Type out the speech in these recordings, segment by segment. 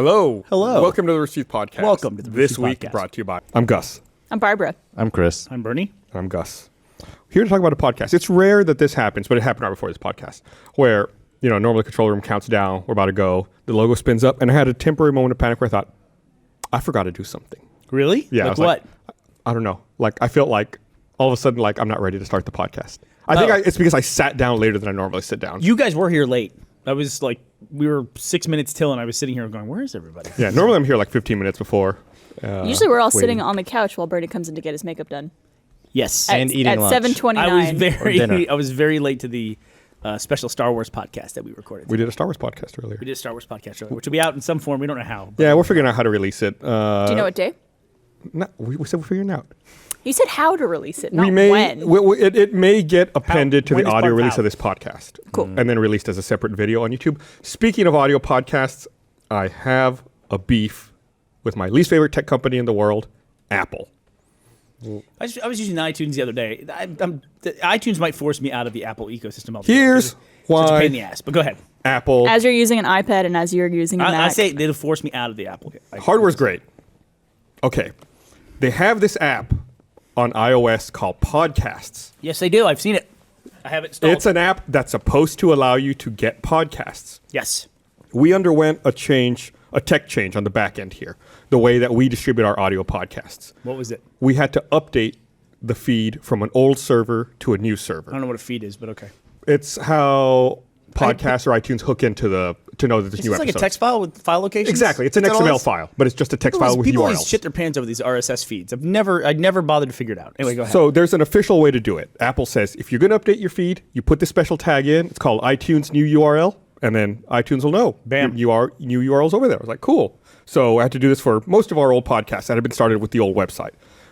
Hello. Hello. Welcome to the Rooster Teeth podcast. Welcome to the Rooster This Teeth week podcast. brought to you by... I'm Gus. I'm Barbara. I'm Chris. I'm Bernie. And I'm Gus. Here to talk about a podcast. It's rare that this happens, but it happened right before this podcast, where, normally the control room counts down, we're about to go, the logo spins up, and I had a temporary moment of panic where I thought, I forgot to do something. Really? Yeah. Like what? I don't know. I felt like all of a sudden, I'm not ready to start the podcast. I think it's because I sat down later than I normally sit down. You guys were here late. I was we were 6 minutes till, and I was sitting here going, where is everybody? Yeah, normally I'm here 15 minutes before. Usually we're all waiting. sitting on the couch while Bernie comes in to get his makeup done. Yes. And eating at lunch. 7:29. I was very late to the special Star Wars podcast that we recorded. We did a Star Wars podcast earlier. We did a Star Wars podcast earlier, which will be out in some form. We don't know how. Yeah, we're figuring out how to release it. Do you know what day? No, we said we're figuring it out. You said how to release it, not We may when. it may get appended to when the is audio part release out? of this podcast. Cool. And then released as a separate video on YouTube. Speaking of audio podcasts, I have a beef with my least favorite tech company in the world, Apple. I was using iTunes the other day. iTunes might force me out of the Apple ecosystem altogether. Here's It's such a why pain in the ass. But go ahead. Apple As you're using an iPad and as you're using a Mac. I say they'll force me out of the Apple. hardware's great. Okay. They have this app on iOS called Podcasts. Yes, they do. I've seen it. I have it installed. It's an app that's supposed to allow you to get podcasts. Yes. We underwent a tech change on the back end here, the way that we distribute our audio podcasts. What was it? We had to update the feed from an old server to a new I server. don't know what a feed is, but okay. It's how podcasts or iTunes hook into to know that there's Is new this like episodes. a text file with file locations? Exactly. It's an Is that all XML this- file, but it's just a text file with People URLs. always shit their pants over these RSS feeds. I'd never bothered to figure it out. Anyway, go ahead. So there's an official way to do it. Apple says if you're going to update your feed, you put this special tag in. It's called iTunes new URL, and then iTunes will know. Bam. New URL's over there. I was like, cool. So I had to do this for most of our old podcasts that had been started with the old website.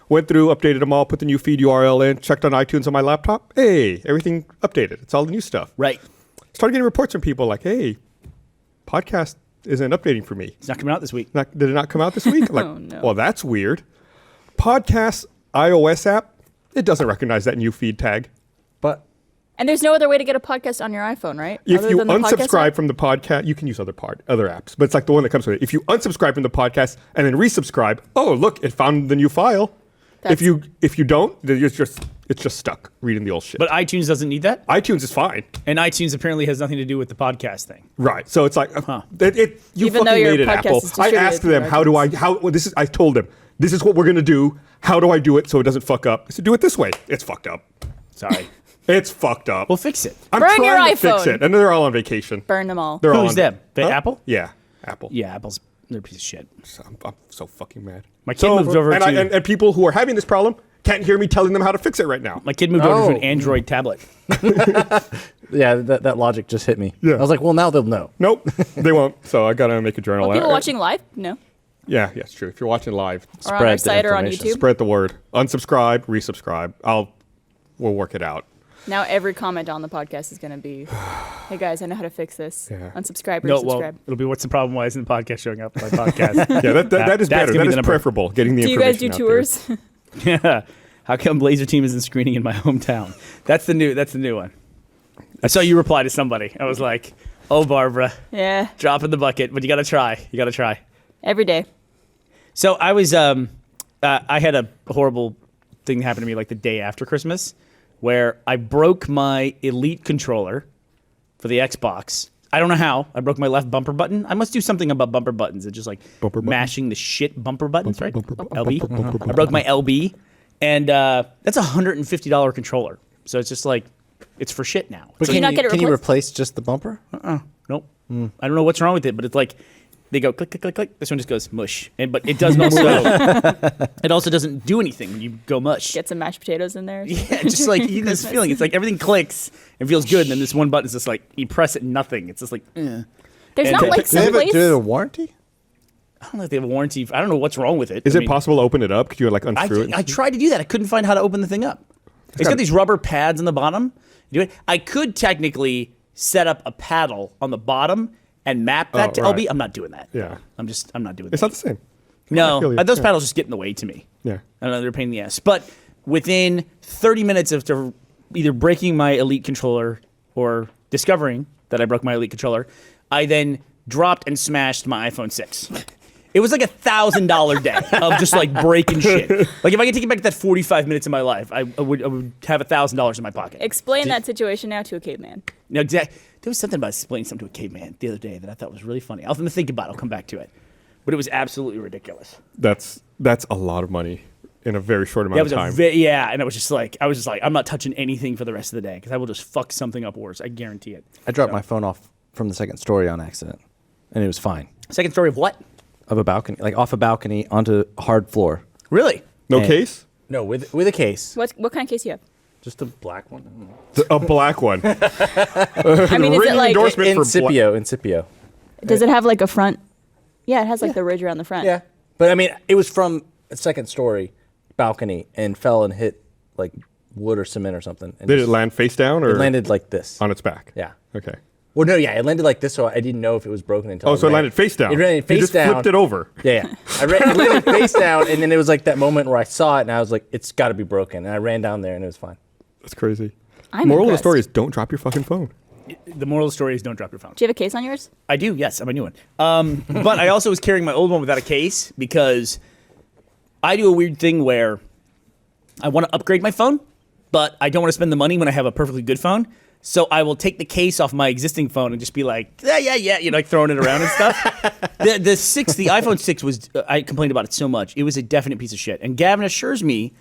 Went through, updated them all, put the new feed URL in, checked on iTunes on my laptop. Hey, everything updated. It's all the new stuff. right. Started getting reports from people like, hey, podcast isn't updating for me. It's not coming out this week. Did it not come out this week? I'm like, Oh, no. well, that's weird. Podcast iOS app, it doesn't recognize that new feed tag. But And there's no other way to get a podcast on your iPhone, right? If Other you than the podcast unsubscribe app? from the podcast, you can use other apps, but it's like the one that comes with it. If you unsubscribe from the podcast and then resubscribe, oh look, it found the new file. If you don't, then it's just stuck reading the old shit. But iTunes doesn't need that. iTunes is fine, And iTunes apparently has nothing to do with the podcast thing. right? So it's like you Even though fucking your made it, podcast Apple. is I distributed asked through them I told them this is what we're gonna do. How do I do it so it doesn't fuck up? I said do it this way. It's fucked up. Sorry. It's fucked up. We'll fix it. I'm Burn your trying to fix iPhone. it, and they're all on vacation. Burn them all. They're all Who's on- them? Huh? Apple? Yeah, Apple. Yeah, they're a piece of shit. I'm so fucking mad. My kid moved over and to- and people who are having this problem can't hear me telling them how to fix it right now. My kid moved over to Oh. an Android tablet. yeah, that logic just hit me. Yeah. I was like, well, now they'll know. Nope, they won't. So I gotta make a journal. Are people watching live? No. Yeah, it's true. If you're watching live, Or on our the site or on information. YouTube? spread the word. Unsubscribe, resubscribe. We'll work it out. Now every comment on the podcast is going to be, hey guys, I know how to fix this. Yeah. Unsubscribe or No, subscribe. well, it'll be what's the problem? Why isn't the podcast showing up? My podcast. Yeah, that is that's better. gonna be That the is number. preferable. Getting the Do you guys information do out there. tours? Yeah. How come Laser Team isn't screening in my hometown? That's the new one. I saw you reply to somebody. I was like, oh, Barbara, Yeah. drop in the bucket, but you got to try. You got to try. Every day. So I was, I had a horrible thing happen to me like the day after Christmas where I broke my Elite controller for the Xbox. I don't know how. I broke my left bumper button. I must do something about bumper buttons. It's just like Bumper button. mashing the shit bumper buttons, right? bumper, LB. I broke my LB, and that's a $150 controller. So it's just like, it's for shit now. But Can you not get it can you replaced? replace just the bumper? Nope. I don't know what's wrong with it, but it's like they go click, click, click, click. This one just goes mush. But it doesn't also. It also doesn't do anything when you go mush. Get some mashed potatoes in there. Yeah, just like you get this feeling. It's like everything clicks and feels good, and then this one button is just like you press it, nothing. It's just like There's And not do like Do they some place. have a warranty? I don't know if they have a warranty. I don't know what's wrong with it. Is I it mean, possible to open it up? Could you like unscrew it? I tried to do that. I couldn't find how to open the thing up. It's got these rubber pads on the bottom. You do it. I could technically set up a paddle on the bottom and map that to right. LB. I'm not doing that. Yeah. I'm not doing It's that. not the same. I No, feel you. those Yeah. paddles just get in the way to me. Yeah. I don't know, they're a pain in the ass. But within 30 minutes of either breaking my Elite controller or discovering that I broke my Elite controller, I then dropped and smashed my iPhone 6. It was like $1,000 day of just like breaking shit. Like if I could take it back to that 45 minutes of my life, I would have $1,000 in my pocket. Explain that situation now to a caveman. No, exactly. There was something about explaining something to a caveman the other day that I thought was really funny. I'll have to think about it. I'll come back to it. But it was absolutely ridiculous. That's a lot of money in a very short amount of time. And I was just like, I'm not touching anything for the rest of the day because I will just fuck something up worse. I guarantee it. I dropped my phone off from the second story on accident, and it was fine. Second story of what? Of a balcony, like off a balcony onto hard floor. Really? No And- case? No, with a case. What kind of case do you have? Just a black one. A black one. I mean, is it Ringing like? endorsement for Incipio. Does it have like a front? Yeah, it has like the ridge around the front. Yeah, but I mean, it was from a second story balcony and fell and hit like wood or cement or something. And Did it land face down or It landed like this. on its back? Yeah. Okay. Well, no, yeah, it landed like this, so I didn't know if it was broken until. Oh, so it landed face down. It landed face you just down. flipped it over. Yeah, yeah. It landed face down, and then it was like that moment where I saw it, and I was like, "It's got to be broken." And I ran down there, and it was fine. That's crazy. I'm Moral of the impressed. story is don't drop your fucking phone. The moral of the story is don't drop your phone. Do you have a case on yours? I do, yes. I have a new one. But I also was carrying my old one without a case because I do a weird thing where I want to upgrade my phone, but I don't want to spend the money when I have a perfectly good phone. So I will take the case off my existing phone and just be like, yeah, you know, like throwing it around and stuff. The iPhone 6 was, I complained about it so much. It was a definite piece of shit. And Gavin assures me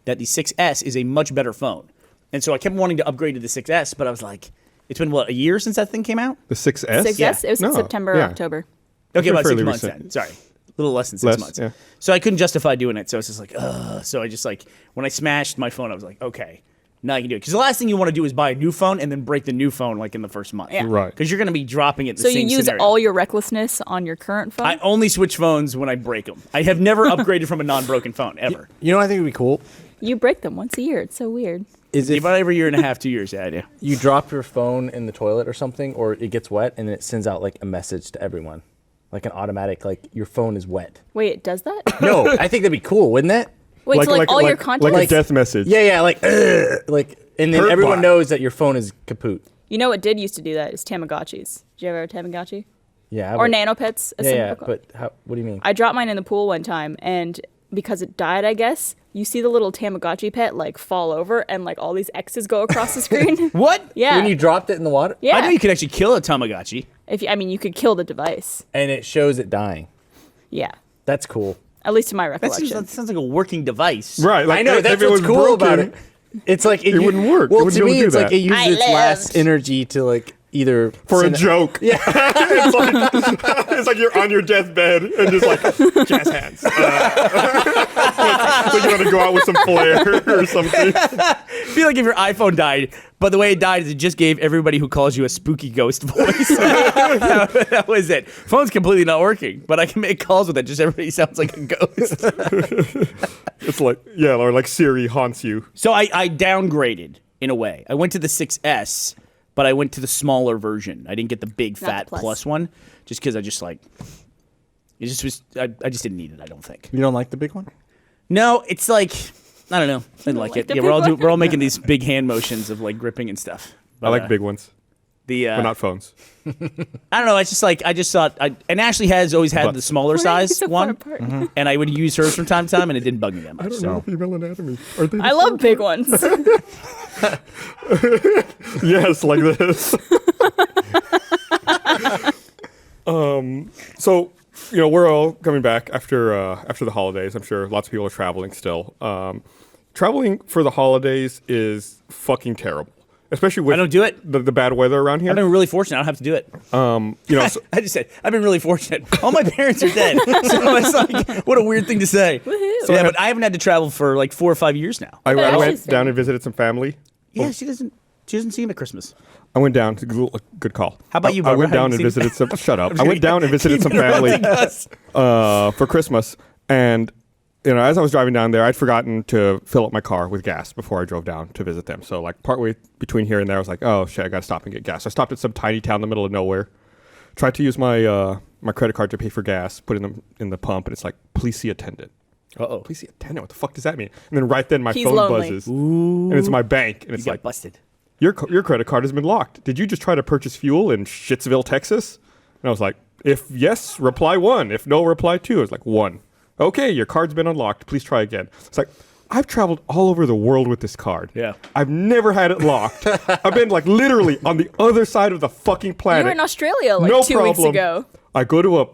that the 6S is a much better phone. And so I kept wanting to upgrade to the 6S, but I was like, it's been, what, a year since that thing came out? The 6S? 6S? Yeah. It was No, September or yeah. October. Okay, about 6 fairly months recent. then. Sorry. A little less than 6 months. Yeah. So I couldn't justify doing it. So I was just like, ugh. So I just like, when I smashed my phone, I was like, okay, now I can do it. Because the last thing you want to do is buy a new phone and then break the new phone like in the first month. Yeah. Right. Because you're going to be dropping it the So same you use scenario. all your recklessness on your current phone? I only switch phones when I break them. I have never upgraded from a non-broken phone, ever. You know what I think would be cool? You break them once a year. It's so weird. Is if About every year and a half, 2 years, yeah, I do. you drop your phone in the toilet or something, or it gets wet, and it sends out like a message to everyone, like an automatic, like your phone is wet. Wait, it does that? No, I think that'd be cool, wouldn't it? Wait, so like all your content? Like a death message. Yeah, like, and then Hurt everyone bot. knows that your phone is kaput. You know what did used to do that is Tamagotchis. Did you ever have a Tamagotchi? Yeah. Or but- Nanopets? as Yeah, some yeah. people call it. But how? What do you mean? I dropped mine in the pool one time, and because it died, I guess, you see the little Tamagotchi pet like fall over, and like all these X's go across the screen. What? Yeah. When you dropped it in the water, yeah. I know you could actually kill a Tamagotchi. I mean, you could kill the device. and it shows it dying. Yeah. That's cool. At least to my That recollection. sounds like a working device. Right. Like, I know if that's it what's was cool broken, about it. It's like It wouldn't work. It Well, wouldn't to be able me, to do it's like that. it uses I its last lived. energy to like either For a send- joke. Yeah. It's like you're on your deathbed and just like jazz hands. So you want to go out with some flair or something. I feel like if your iPhone died, but the way it died is it just gave everybody who calls you a spooky ghost voice. that was it. Phone's completely not working, but I can make calls with it. Just everybody sounds like a ghost. It's like, yeah, or like Siri haunts you. So I downgraded in a way. I went to the 6S, but I went to the smaller version. I didn't get the big Not the fat Plus. plus one, just because I just like it just was. I just didn't need it. I don't think. You don't like the big one? No, it's like I don't know. I didn't like like it. the Yeah, big one? we're all making these big hand motions of like gripping and stuff. But, I like big ones, the but not phones. I don't know. It's just like I just thought. And Ashley has always had But- the smaller Why are you size so far one, apart? and I would use hers from time to time, and it didn't bug me that much. I don't so. know female anatomy. Are they the I love big ones. Yes, like this. So we're all coming back after the holidays. I'm sure lots of people are traveling still. Traveling for the holidays is fucking terrible, especially with I don't do it. the bad weather around here. I've been really fortunate. I don't have to do it. So- I just said I've been really fortunate. All my parents are dead, so it's like what a weird thing to say. Woohoo. So yeah, but I haven't had to travel for like 4 or 5 years now. I But went Ashley's down been- and visited some family. Yeah, she doesn't see him at Christmas. I went down to good call. How about you, I Barbara? went Have down you and seen- visited some. Shut up. I'm I just went down and visited some family for Christmas, and as I was driving down there, I'd forgotten to fill up my car with gas before I drove down to visit them. So like partway between here and there, I was like, oh shit, I gotta stop and get gas. I stopped at some tiny town in the middle of nowhere. Tried to use my my credit card to pay for gas. Put it in the pump, and it's like, please see attendant. Uh-oh. Please see attendant. What the fuck does that mean? And then right then my He's phone lonely. buzzes, and it's my bank, and You it's got like, busted. your credit card has been locked. Did you just try to purchase fuel in Shitsville, Texas? And I was like, If yes, reply 1. If no, reply 2. It's like 1. Okay, your card's been unlocked. Please try again. It's like, I've traveled all over the world with this card. Yeah. I've never had it locked. I've been like literally on the other side of the fucking planet. You were in Australia like No 2 weeks problem. ago. I go to a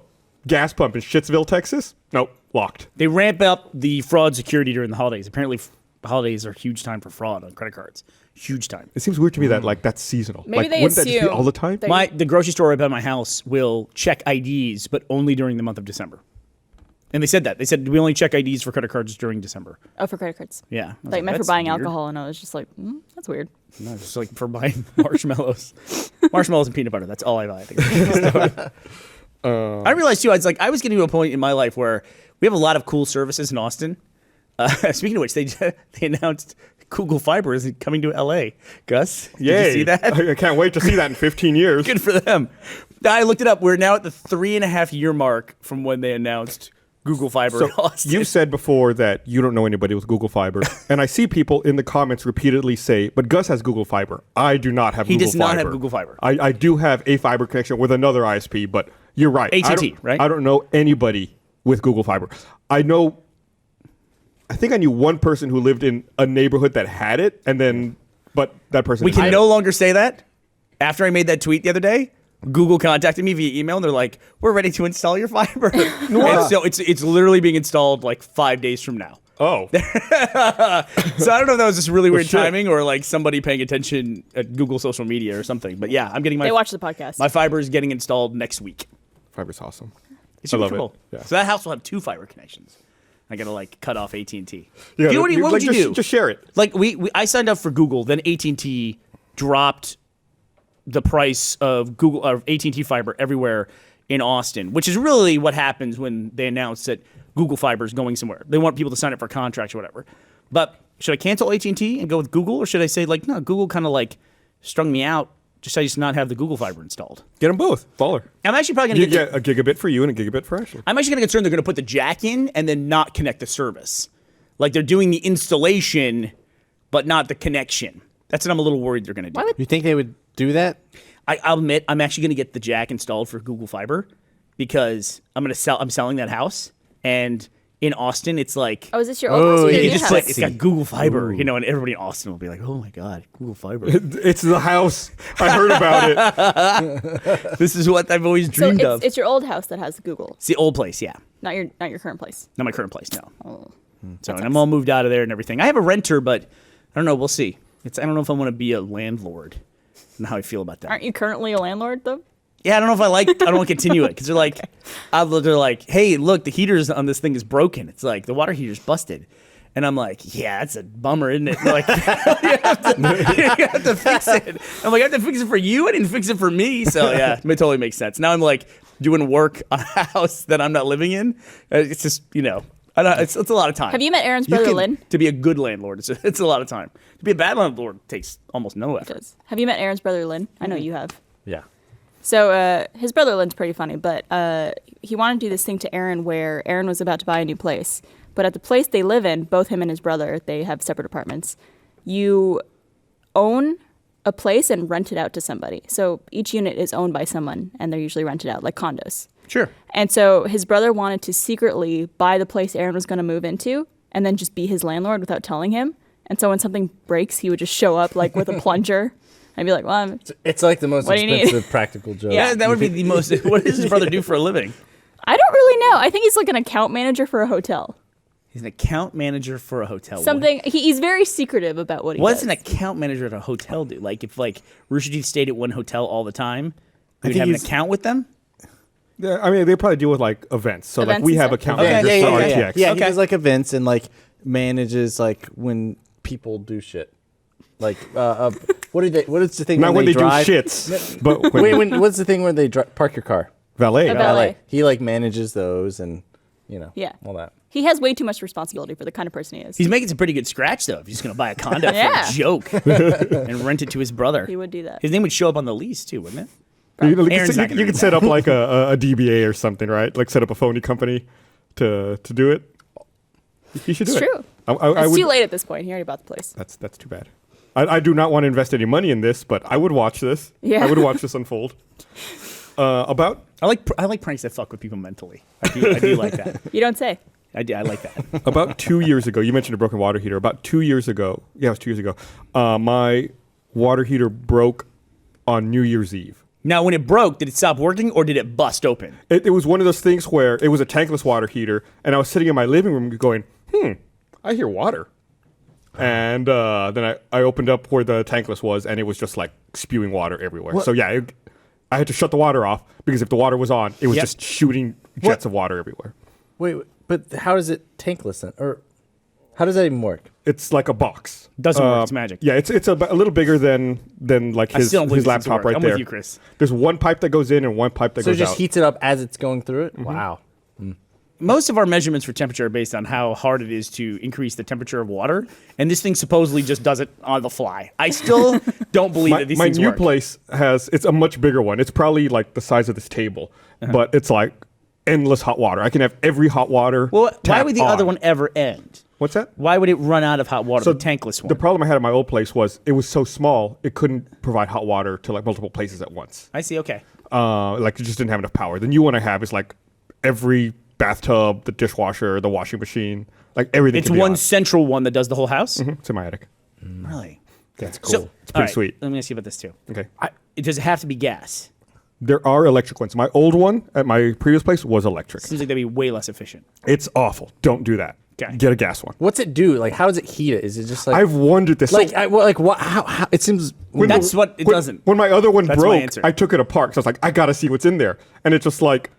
gas pump in Shittsville, Texas. Nope, locked. They ramp up the fraud security during the holidays. Apparently, holidays are a huge time for fraud on credit cards. Huge time. It seems weird to me that like that's seasonal. Maybe like, they wouldn't that just be assume all the time? that- The grocery store right by my house will check IDs, but only during the month of December. And they said that. They said we only check IDs for credit cards during December. Oh, for credit cards. Yeah. I was Like meant for "That's buying weird." alcohol, and I was just like, that's weird. No, just like for buying marshmallows. Marshmallows and peanut butter. That's all I buy. I think. I realized too, I was getting to a point in my life where we have a lot of cool services in Austin. Speaking of which, they announced Google Fiber is coming to LA. Gus, did Yay. you see that? I can't wait to see that in 15 years. Good for them. I looked it up. We're now at the 3.5-year mark from when they announced Google Fiber So in Austin. you said before that you don't know anybody with Google Fiber, and I see people in the comments repeatedly say, "But Gus has Google Fiber. I do not have He Google does Fiber. not have Google Fiber. I do have a fiber connection with another ISP, but you're right. AT&T, right? I don't know anybody with Google Fiber. I think I knew one person who lived in a neighborhood that had it, but that person We didn't can have no it. longer say that. After I made that tweet the other day, Google contacted me via email and they're like, "We're ready to install your fiber." And so it's literally being installed like 5 days from now. Oh, So I don't know if that was just really weird shit. timing or like somebody paying attention at Google social media or something. But yeah, I'm getting They watch the podcast. my fiber is getting installed next week. Fiber's awesome. It's I super love it. cool. Yeah. So that house will have 2 fiber connections. I gotta like cut off AT&T. Yeah, Do you know what would you just, do? Just share it. Like I signed up for Google, then AT&T dropped the price of Google or AT&T fiber everywhere in Austin, which is really what happens when they announce that Google Fiber is going somewhere. They want people to sign up for contracts or whatever. But should I cancel AT&T and go with Google, or should I say like no? Google kind of like strung me out. Just I just not have the Google Fiber installed. Get them both. Baller. I'm actually probably You gonna get a gigabit for you and a gigabit for Ashley. I'm actually gonna concerned they're gonna put the jack in and then not connect the service. Like they're doing the installation, but not the connection. That's what I'm a little worried they're gonna do. You think they would do that? I'll admit I'm actually gonna get the jack installed for Google Fiber because I'm selling that house, and in Austin it's like Oh, is this your old house or your it new just house? like it's got Google Fiber, and everybody in Austin will be like, "Oh my god, Google Fiber! It's the house. I heard about it. This is what I've always So dreamed of." it's your old house that has Google, It's the old place, yeah, not your current place. not my current place, no. Oh. So and I'm all moved out of there and everything. I have a renter, but I don't know. We'll see. I don't know if I want to be a landlord. I don't know how I feel about that. Aren't you currently a landlord though? Yeah, I don't know if I don't want to continue it because they're like, hey, look, the heaters on this thing is broken. It's like the water heater's busted. And I'm like, yeah, that's a bummer, isn't it? They're like, you have to fix it. I'm like, I have to fix it for you. I didn't fix it for me. So yeah, it totally makes sense. Now I'm like doing work on a house that I'm not living in. It's just, it's a lot of time. Have you met Aaron's brother Lynn? To be a good landlord, it's a lot of time. To be a bad landlord takes almost no effort. Have you met Aaron's brother Lynn? I know you have. Yeah. So his brother Lynn's pretty funny, but he wanted to do this thing to Aaron where Aaron was about to buy a new place. But at the place they live in, both him and his brother, they have separate apartments. You own a place and rent it out to somebody. So each unit is owned by someone, and they're usually rented out, like condos. Sure. And so his brother wanted to secretly buy the place Aaron was going to move into and then just be his landlord without telling him. And so when something breaks, he would just show up like with a plunger. I'd be like, well, It's like the most What do you need? expensive practical joke. Yeah, that would be the most. What does his brother do for a living? I don't really know. I think he's like an account manager for a hotel. He's an account manager for a hotel. He's very secretive about what he What does. does an account manager at a hotel do? Like if Rooster Teeth stayed at one hotel all the time, we'd think have an he's- account with them? Yeah, I mean, they probably deal with like events. So like Events we and have stuff. account Okay, managers yeah, for yeah, RTX. Yeah, he Okay. does like events and like manages like when people do shit. Like what is the thing Not when they drive? do shits, but when What's the thing where they park your car? valet. A valet. He like manages those and Yeah. all that. He has way too much responsibility for the kind of person he is. He's making some pretty good scratch though. If he's going to buy a condo Yeah. for a joke and rent it to his brother, He would do that. His name would show up on the lease too, wouldn't it? You Aaron's not gonna could do set up like a DBA or something, right? Like set up a phony company to do it. You should do It's it. true. I It's would, too late at this point. He already bought the place. That's too bad. I do not want to invest any money in this, but I would watch this. Yeah. I would watch this unfold. About I like pranks that fuck with people mentally. I do like that. You don't say. I like that. About 2 years ago, you mentioned a broken water heater. About 2 years ago, it was 2 years ago, my water heater broke on New Year's Eve. Now, when it broke, did it stop working or did it bust open? It was one of those things where it was a tankless water heater, and I was sitting in my living room going, I hear water. And then I opened up where the tankless was, and it was just like spewing water everywhere. What? So yeah, I had to shut the water off because if the water was on, it was just shooting jets of water everywhere. Wait, but how does it tankless then? Or how does that even work? It's like a box. Doesn't work. It's magic. Yeah, it's a little bigger than like his still don't believe this laptop work. right I'm there. with you, Chris. There's one pipe that goes in and one pipe that So it goes just out. heats it up as it's going through it? Wow. Most of our measurements for temperature are based on how hard it is to increase the temperature of water, and this thing supposedly just does it on the fly. I still don't believe that these My things new work. place it's a much bigger one. It's probably like the size of this table, but it's like endless hot water. I can have every hot water. Well, why tap would the on. other one ever end? What's that? Why would it run out of hot water? The tankless one. The problem I had at my old place was it was so small it couldn't provide hot water to like multiple places at once. I see. Okay. Like it just didn't have enough power. The new one I have is like every bathtub, the dishwasher, the washing machine, like everything. It's can be one on. central one that does the whole house. It's in my attic. Really? That's cool. So, It's pretty all right, sweet. Let me ask you about this too. Okay. Does it have to be gas? There are electric ones. My old one at my previous place was electric. Seems like that'd be way less efficient. It's awful. Don't do that. Okay. Get a gas one. What's it do? Like, how does it heat it? Is it just like I've wondered this. like So what? How it seems. That's what it doesn't. When my other one That's my broke, answer. I took it apart. So I was like, I got to see what's in there. And it's just like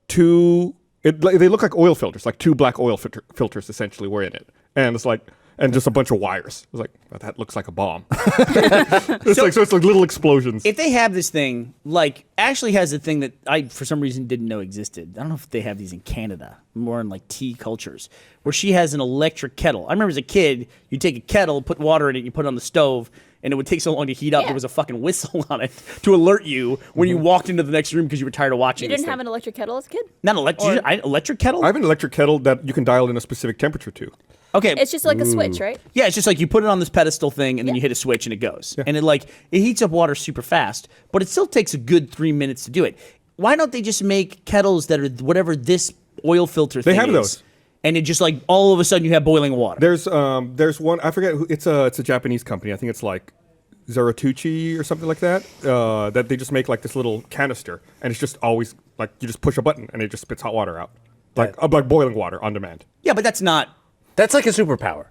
they look like oil filters, like two black oil filters essentially were in it. And it's like, and just a bunch of wires. I was like, well, that looks like a bomb. It's like little explosions. If they have this thing, like Ashley has a thing that I for some reason didn't know existed. I don't know if they have these in Canada, more in like tea cultures, where she has an electric kettle. I remember as a kid, you take a kettle, put water in it, you put it on the stove, and it would take so long to heat up. Yeah. There was a fucking whistle on it to alert you when you walked into the next room because you were tired of watching. You didn't have an electric kettle as a kid? Not electric kettle. I have an electric kettle that you can dial in a specific temperature to. Okay, It's just like a switch, right? yeah, it's just like you put it on this pedestal thing, and then you hit a switch, and it goes. And it heats up water super fast, but it still takes a good 3 minutes to do it. Why don't they just make kettles that are whatever this oil filter thing is? They have those. And it just like all of a sudden you have boiling water. There's one, I forget who, it's a Japanese company. I think it's like Zaratuchi or something like that. That they just make like this little canister, and it's just always like you just push a button and it just spits hot water out, like boiling water on demand. Yeah, but that's not. That's like a superpower.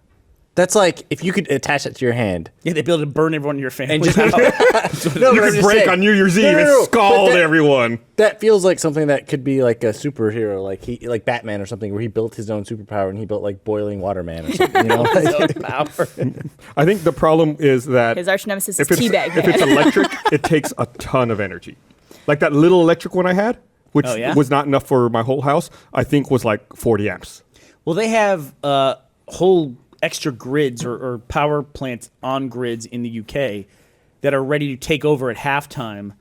That's like if you could attach it to your hand. Yeah, they'd be able to burn everyone in your family. And just- out. No, You but I'm could just break saying- on New Year's Eve No, no, and no, but scald that- everyone. That feels like something that could be like a superhero, like Batman or something, where he built his own superpower and he built like boiling water man or something. You know? Power. I think the problem is that His arch nemesis is if it's, Teabag if Man. it's electric, it takes a ton of energy. Like that little electric one I had, which Oh, yeah? was not enough for my whole house, I think was like 40 amps. Well, they have whole extra grids or power plants on grids in the UK that are ready to take over at halftime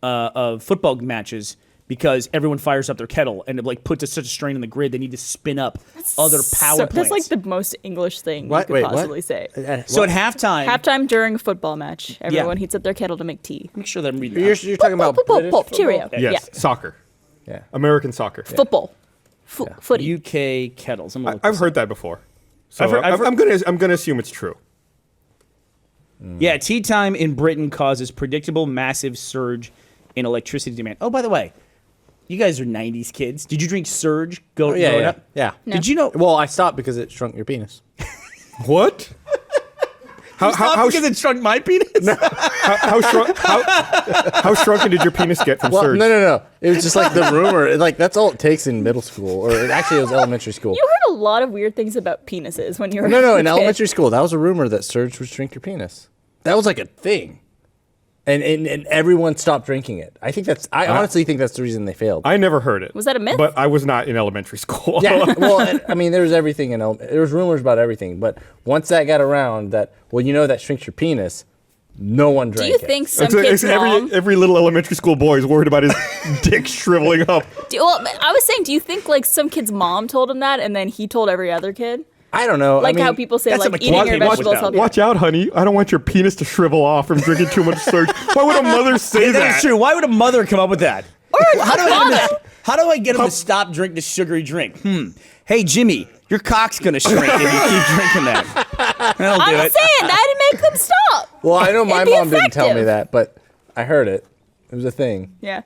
of football matches because everyone fires up their kettle and it like puts such a strain on the grid they need to spin up other power plants. That's like the most English thing What? you could Wait, what? possibly say. So at halftime, Halftime during a football match, everyone heats up their kettle to make tea. make sure that I'm reading that. You're talking about British Pop, football? cheerio. Yes, Yeah. soccer. Yeah. American soccer. Football. Footy. UK kettles. I'm gonna look I've this heard that before. So I've heard- I'm gonna assume it's true. Yeah, tea time in Britain causes predictable massive surge in electricity demand. Oh, by the way, you guys are 90s kids. Did you drink Surge growing up? Yeah. No. Did you know? Well, I stopped because it shrunk your penis. What? How because it shrunk my penis? how shrunken did your penis get from Well, Surge? no. It was just like the rumor. Like that's all it takes in middle school, or actually it was elementary school. You heard a lot of weird things about penises when you were No, a in kid. elementary school, that was a rumor that Surge would shrink your penis. That was like a thing, and everyone stopped drinking it. I honestly think that's the reason they failed. I never heard it. Was that a myth? But I was not in elementary school. Yeah, well, I mean, there was everything there was rumors about everything, but once that got around, that that shrinks your penis, no one Do drank you it. think some It's kid's mom... every little elementary school boy is worried about his dick shriveling up. I was saying, do you think like some kid's mom told him that and then he told every other kid? I don't know. Like I mean, how people say that's like what eating your McKinney was vegetables about. healthy. Watch out, honey. I don't want your penis to shrivel off from drinking too much surge. Why would a mother say that? That's true. Why would a mother come up with that? Or How do I father. get him to, how do I get him to stop drinking this sugary drink? Hey, Jimmy, your cock's going to shrink if you keep drinking that. That'll do I'm it. saying that'd make them stop. well, I know my It'd be mom didn't tell me effective. that, but I heard it. It was a thing. Yeah.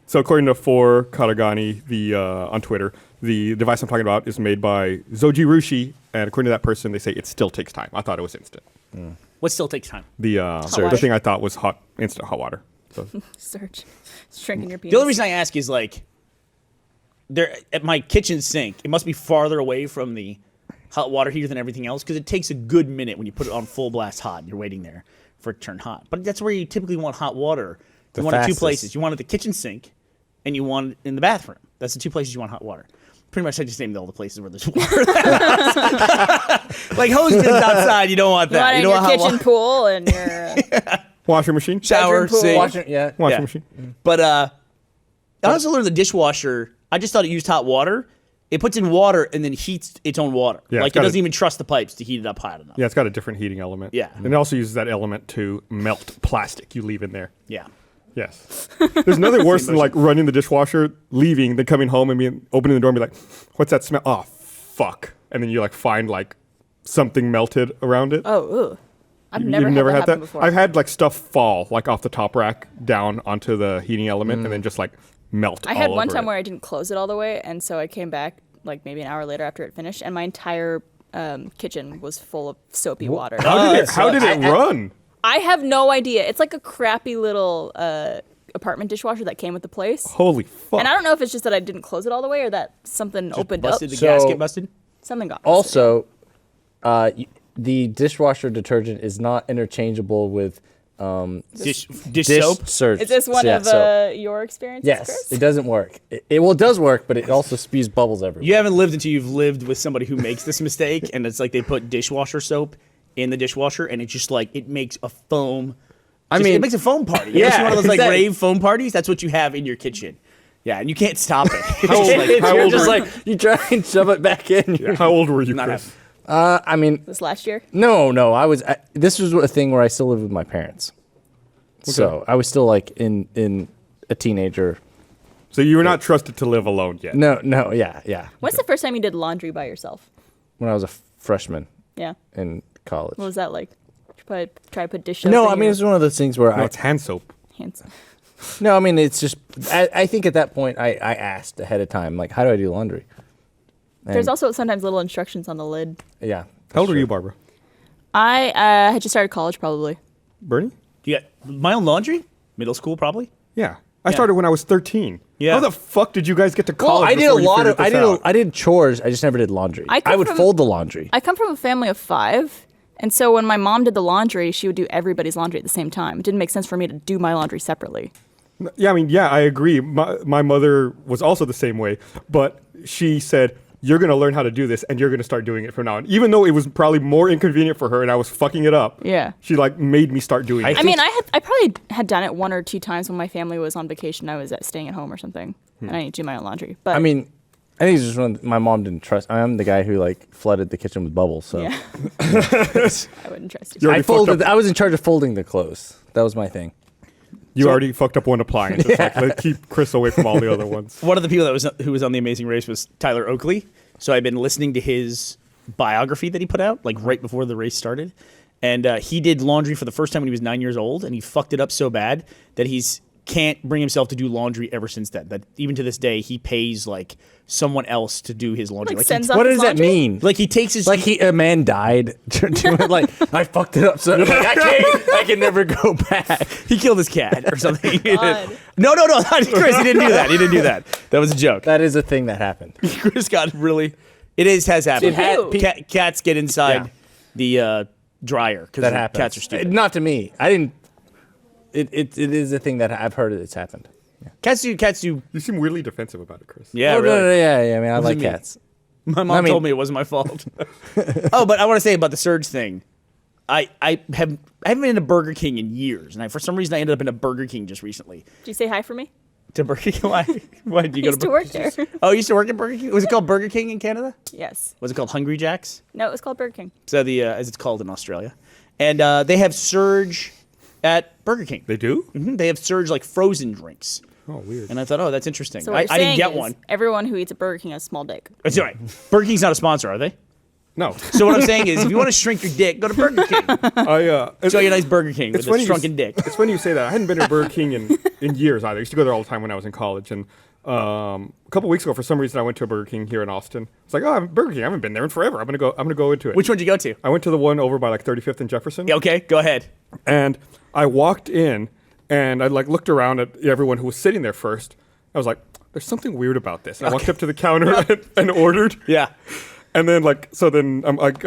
So according to For Karagani, on Twitter, the device I'm talking about is made by Zoji Rushi, and according to that person, they say it still takes time. I thought it was instant. What still takes time? The water. thing I thought was instant hot water. So Search. Shrinking your penis. The only reason I ask is like, there at my kitchen sink, it must be farther away from the hot water heater than everything else because it takes a good minute when you put it on full blast hot and you're waiting there for it to turn hot. But that's where you typically want hot water. The You want it two fastest. places. You want it at the kitchen sink and you want it in the bathroom. That's the two places you want hot water. Pretty much I just named all the places where there's water. Like hose bins outside, you don't want You that. want it in don't your want hot kitchen water. pool and your washing machine, Shower, Bedroom pool. sink. Washing, yeah. washing Yeah. machine. But I also learned the dishwasher. I just thought it used hot water. It puts in water and then heats its own water. Yeah, Like it's it got doesn't a- even trust the pipes to heat it up hot enough. Yeah, it's got a different heating element. Yeah. and it also uses that element to melt plastic you leave in there. Yeah. Yes. There's nothing worse than like running the dishwasher, leaving, then coming home and opening the door and be like, "What's that smell?" Oh, fuck! And then you like find like something melted around it. oh, ugh. I've You've never had that happen before. I've had like stuff fall like off the top rack down onto the heating element and then just like melt. I had all one over time it. where I didn't close it all the way, and so I came back like maybe an hour later after it finished, and my entire kitchen was full of soapy water. How did it run? I have no idea. It's like a crappy little apartment dishwasher that came with the place. Holy fuck! And I don't know if it's just that I didn't close it all the way or that something opened up. Busted the So- gasket busted. Something got busted. Also, the dishwasher detergent is not interchangeable with Dish dish soap. surge. Is this one Yeah, of so- your experiences, Yes, Chris? it doesn't work. It does work, but it also spews bubbles everywhere. You haven't lived until you've lived with somebody who makes this mistake, and it's like they put dishwasher soap in the dishwasher, and it just like it makes a foam. I just- mean- it makes a foam party. You ever see Yeah, one of those like exactly. rave foam parties? That's what you have in your kitchen. Yeah, and you can't stop it. It's How just old- like, how You're old just were you? like you try and shove it back in. How old were you, Not Chris? I mean, This last year? no. This was a thing where I still lived with my parents, so I was still like in a teenager. So you were not trusted to live alone yet. No, yeah. When's the first time you did laundry by yourself? When I was a freshman Yeah. in college. What was that like? Did you try to put dish soap No, in I mean your it's one of those things where No, it's hand soap. hands? No, I mean it's just. I think at that point I asked ahead of time, like, how do I do laundry? There's And- also sometimes little instructions on the lid. yeah. How old that's are you, true. Barbara? I had just started college probably. Bernie? do you got my own laundry? Middle school, probably. Yeah. I started when I was 13. Yeah. How the fuck did you guys get to Well, college? I did a before you lot of. figured this out? I did chores. I just never did laundry. I come would from- fold the laundry. I come from a family of 5, and so when my mom did the laundry, she would do everybody's laundry at the same time. It didn't make sense for me to do my laundry separately. Yeah, I mean, yeah, I agree. My mother was also the same way, but she said, "You're going to learn how to do this, and you're going to start doing it from now on." Even though it was probably more inconvenient for her, and I was fucking it up. Yeah. She like made me start doing it. I mean, I probably had done it 1 or 2 times when my family was on vacation. I was staying at home or something, and I didn't do my own laundry. But I mean, I think it's just when my mom didn't trust. I'm the guy who like flooded the kitchen with bubbles. So yeah, I wouldn't trust you. You already I fucked folded. up- I was in charge of folding the clothes. That was my thing. You already fucked up one appliance. It's like, let's keep Chris away from all the other ones. One of the people who was on The Amazing Race was Tyler Oakley. So I've been listening to his biography that he put out, like right before the race started. And he did laundry for the first time when he was 9 years old, and he fucked it up so bad that he's can't bring himself to do laundry ever since then. That even to this day, he pays like someone else to do his laundry. Like he- sends off What his does that laundry? mean? like he takes his Like a man died doing it. Like I fucked it up. So like, I can never go back. he killed his cat or something. God. No, Chris, he didn't do that. He didn't do that. That was a joke. That is a thing that happened. Chris got really. Has happened. It had- Ew. Cats get inside Yeah. the dryer because That happens. cats are stupid. Not to me. I didn't. It is a thing that I've heard it's happened. Cats do. You seem weirdly defensive about it, Chris. Yeah, Oh, really. no, yeah. I mean, I does like it mean? cats. My mom I mean- told me it wasn't my fault. Oh, but I want to say about the surge thing. I haven't been in a Burger King in years, and for some reason I ended up in a Burger King just recently. Did you say hi for me? To Burger King? Why did you go Used to to Burger work King? there. Oh, you used to work at Burger King? Was it called Burger King in Canada? Yes. Was it called Hungry Jack's? No, it was called Burger King. So as it's called in Australia. And they have Surge at Burger King. They do? They have Surge like frozen drinks. Oh, weird. And I thought, that's interesting. So what I you're didn't saying get is one. Everyone who eats at Burger King has a small dick. That's right. Burger King's not a sponsor, are they? No. So what I'm saying is, if you want to shrink your dick, go to BurgerKing. Enjoy your nice Burger King with a funny shrunken dick. It's funny you say that. I hadn't been to Burger King in years either. I used to go there all the time when I was in college. And a couple weeks ago, for some reason, I went to a Burger King here in Austin. It's like, oh, Burger King. I haven't been there in forever. I'm gonna go into it. Which one did you go to? I went to the one over by like 35th and Jefferson. Yeah, okay, go ahead. And I walked in, and I like looked around at everyone who was sitting there first. I was like, there's something weird about this. And I walked up to the counter and ordered. Yeah. And then I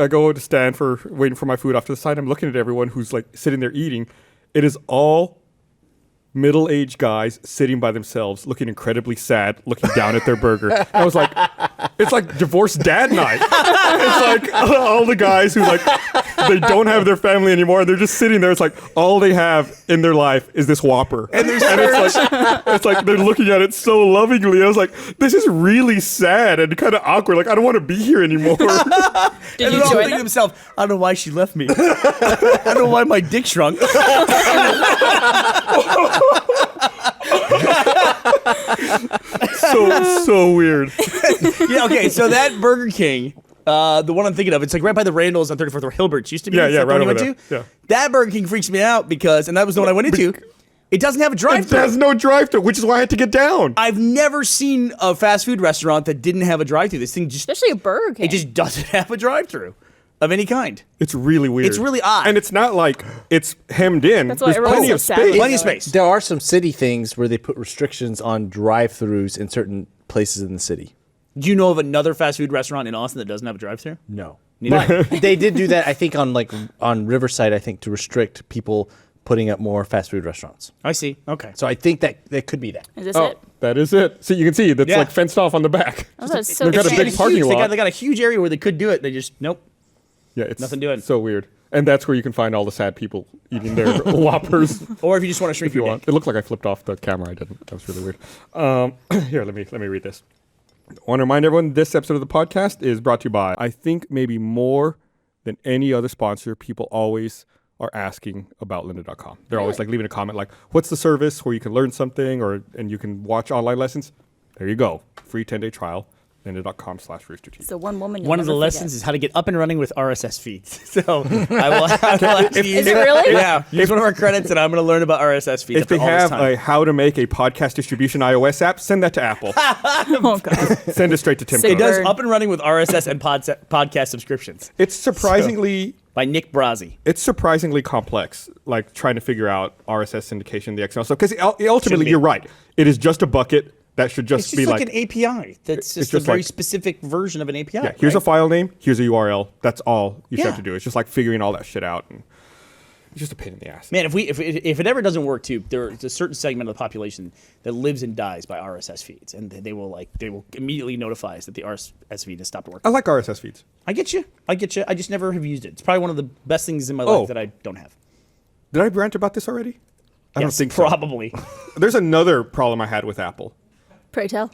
go to stand for waiting for my food off to the side. I'm looking at everyone who's like sitting there eating. It is all middle-aged guys sitting by themselves, looking incredibly sad, looking down at their burger. And I was like, it's like divorced dad night. It's like all the guys who like they don't have their family anymore, and they're just sitting there. It's like all they have in their life is this Whopper, and it's like they're looking at it so lovingly. I was like, this is really sad and kind of awkward. Like I don't want to be here anymore. Did And you they're all join thinking to them? themselves, I don't know why she left me. I don't know why my dick shrunk. so weird. Yeah, okay, so that Burger King, the one I'm thinking of, it's like right by the Randalls on 34th or Hilbert's. Used to be. Yeah, Is yeah, that the one right you over went there. to? Yeah. That Burger King freaks me out because, and that was the one I went into, it doesn't have a It drive-thru. has no drive-thru, which is why I had to get down. I've never seen a fast food restaurant that didn't have a drive-thru. This thing just, Especially a Burger King. it just doesn't have a drive-thru of any kind. It's really weird. It's really odd. And it's not like it's hemmed in. That's why There's everyone's plenty so of sad space. when Plenty of they space. There are some city things where they put restrictions on drive-throughs in certain places in the city. Do you know of another fast food restaurant in Austin that doesn't have a drive-thru? No. Neither. But they did do that, I think, on Riverside, I think, to restrict people putting up more fast food restaurants. I see. Okay. So I think that could be that. Is this Oh, it? that is it. So you can see that's Yeah. like fenced off on the back. Oh, that's so They've got a strange. big parking lot. They got a huge area where they could do it. They just, nope. Yeah, it's Nothing doing. So weird. And that's where you can find all the sad people eating their Whoppers. Or if you just want to shrink If you your want. dick. It looked like I flipped off the camera. I didn't. That was really weird. Here, let me read this. I want to remind everyone this episode of the podcast is brought to you by, I think maybe more than any other sponsor, people always are asking about lynda.com. They're always like leaving a comment like, what's the service where you can learn something and you can watch online lessons? There you go. Free 10-day trial. lynda.com/Rooster Teeth. So one woman. One of the lessons is how to get up and running with RSS feeds. So I will actually use Is it really? Yeah, use one of our credits, and I'm going to learn about RSS feeds. If they after all this have time. a how to make a podcast distribution iOS app, send that to Apple. Oh god. Send it straight to Tim Say It Cook. does Burn. up and running with RSS and podcast subscriptions It's surprisingly by Nick Brazzi. it's surprisingly complex, like trying to figure out RSS syndication, the XML stuff. Because ultimately, be. you're right. It is just a bucket that should It's just just be like like, an API. That's just a just very like- specific version of an API. yeah, here's a right? file name, here's a URL. That's all you should Yeah. have to do. It's just like figuring all that shit out, and it's just a pain in the ass. Man, if it ever doesn't work too, there's a certain segment of the population that lives and dies by RSS feeds, and they will immediately notify us that the RSS feed has stopped working. I like RSS feeds. I get you. I just never have used it. It's probably one of the best things in my Oh. life that I don't have. Did I rant about this already? I don't Yes, think so. probably. There's another problem I had with Apple. Pray tell.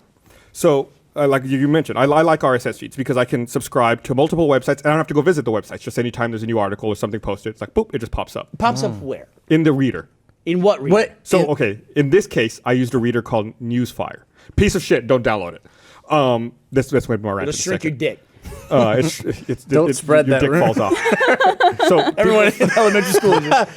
So, like you mentioned, I like RSS feeds because I can subscribe to multiple websites and I don't have to go visit the websites. Just anytime there's a new article or something posted, it's like, boop, it just pops up Pops up where? in the reader. In what reader? What? So, okay, in this case, I used a reader called Newsfire. Piece of shit, don't download it. That's way more rant. It'll shrink your dick. Don't spread your that dick rumor. falls off. So, Everyone in elementary school just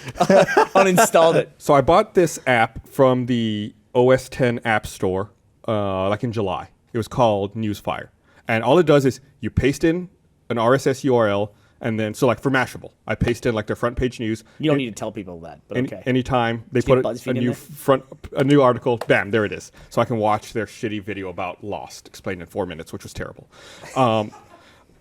uninstalled it. so I bought this app from the OS 10 App Store, like in July. It was called Newsfire, and all it does is you paste in an RSS URL, and then so like for Mashable, I paste in like their front page news. You don't need to tell people that, but okay. Anytime they Did you put get BuzzFeed in a new article, bam, there it is. So I can watch their shitty video about Lost explained in 4 minutes, which was terrible.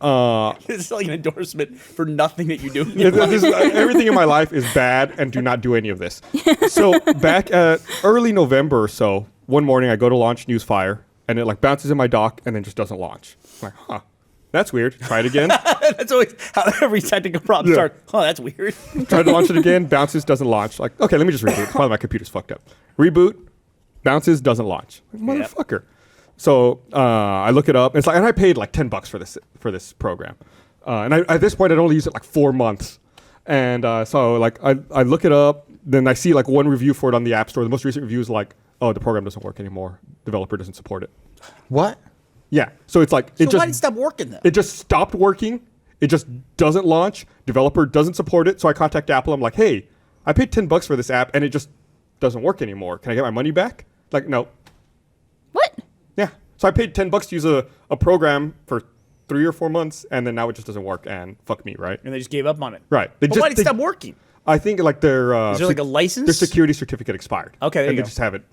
It's like an endorsement for nothing that you do. in your life. Everything in my life is bad, and do not do any of this. So back early November or so, one morning I go to launch Newsfire, and it like bounces in my dock and then just doesn't launch. I'm like, huh, that's weird. Try it again. That's always how every technical problem starts. Oh, that's weird. Try to launch it again, bounces, doesn't launch. Like, okay, let me just reboot. Probably my computer's fucked up. Reboot, Bounces, doesn't launch. Like, motherfucker. So I look it up. And it's like, and I paid like $10 for this program. And at this point, I'd only used it like 4 months. And so like I look it up. Then I see like one review for it on the App Store. The most recent review is like, oh, the program doesn't work anymore. Developer doesn't support it. What? Yeah. So it's like, So why did it stop working then? it just stopped working. It just doesn't launch. Developer doesn't support it. So I contact Apple. I'm like, hey, I paid $10 for this app and it just doesn't work anymore. Can I get my money back? Like, no. What? Yeah. So I paid $10 to use a program for 3 or 4 months, and then now it just doesn't work, and fuck me, right? And they just gave up on it. Right. But why did it stop working? I think like their Is there like a license? their security certificate expired. Okay, there and you they go. just haven't.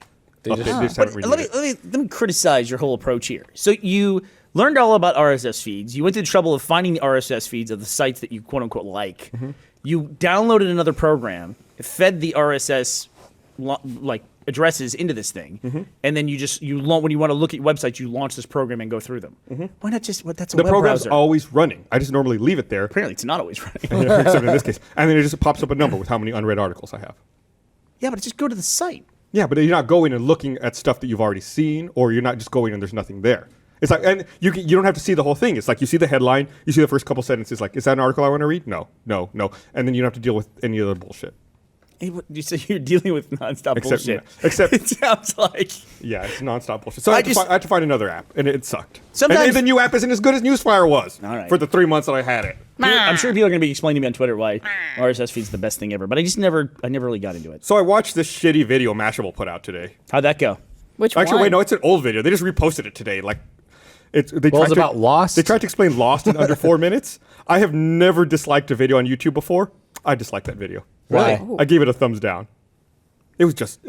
They just- just But haven't renewed it. let me criticize your whole approach here. So you learned all about RSS feeds. You went to the trouble of finding the RSS feeds of the sites that you quote unquote like. Mm-hmm. You downloaded another program, fed the RSS like addresses into this thing, Mm-hmm. and then when you want to look at websites, you launch this program and go through them. Why not just that's a The web program's browser? always running. I just normally leave it there, Apparently, it's not always running. except in this case, and then it just pops up a number with how many unread articles I have. Yeah, but just go to the site. Yeah, but you're not going and looking at stuff that you've already seen, or you're not just going and there's nothing there. It's like, and you don't have to see the whole thing. It's like you see the headline, you see the first couple sentences, like, is that an article I want to read? No, and then you don't have to deal with any other bullshit. You say you're dealing with nonstop bullshit. Except- it sounds like Yeah, it's nonstop bullshit. So I had to find another app, and it sucked. Sometimes- and the new app isn't as good as Newsfire was All right. for the 3 months that I had it. I'm sure people are going to be explaining to me on Twitter why RSS feed's the best thing ever, but I never really got into it. So I watched this shitty video Mashable put out today. How'd that go? Which Actually, one? wait, no, it's an old video. They just reposted it today. Like, it's about Lost? They tried to explain Lost in under 4 minutes. I have never disliked a video on YouTube before. I disliked that video. Why? Oh. I gave it a thumbs down. It just.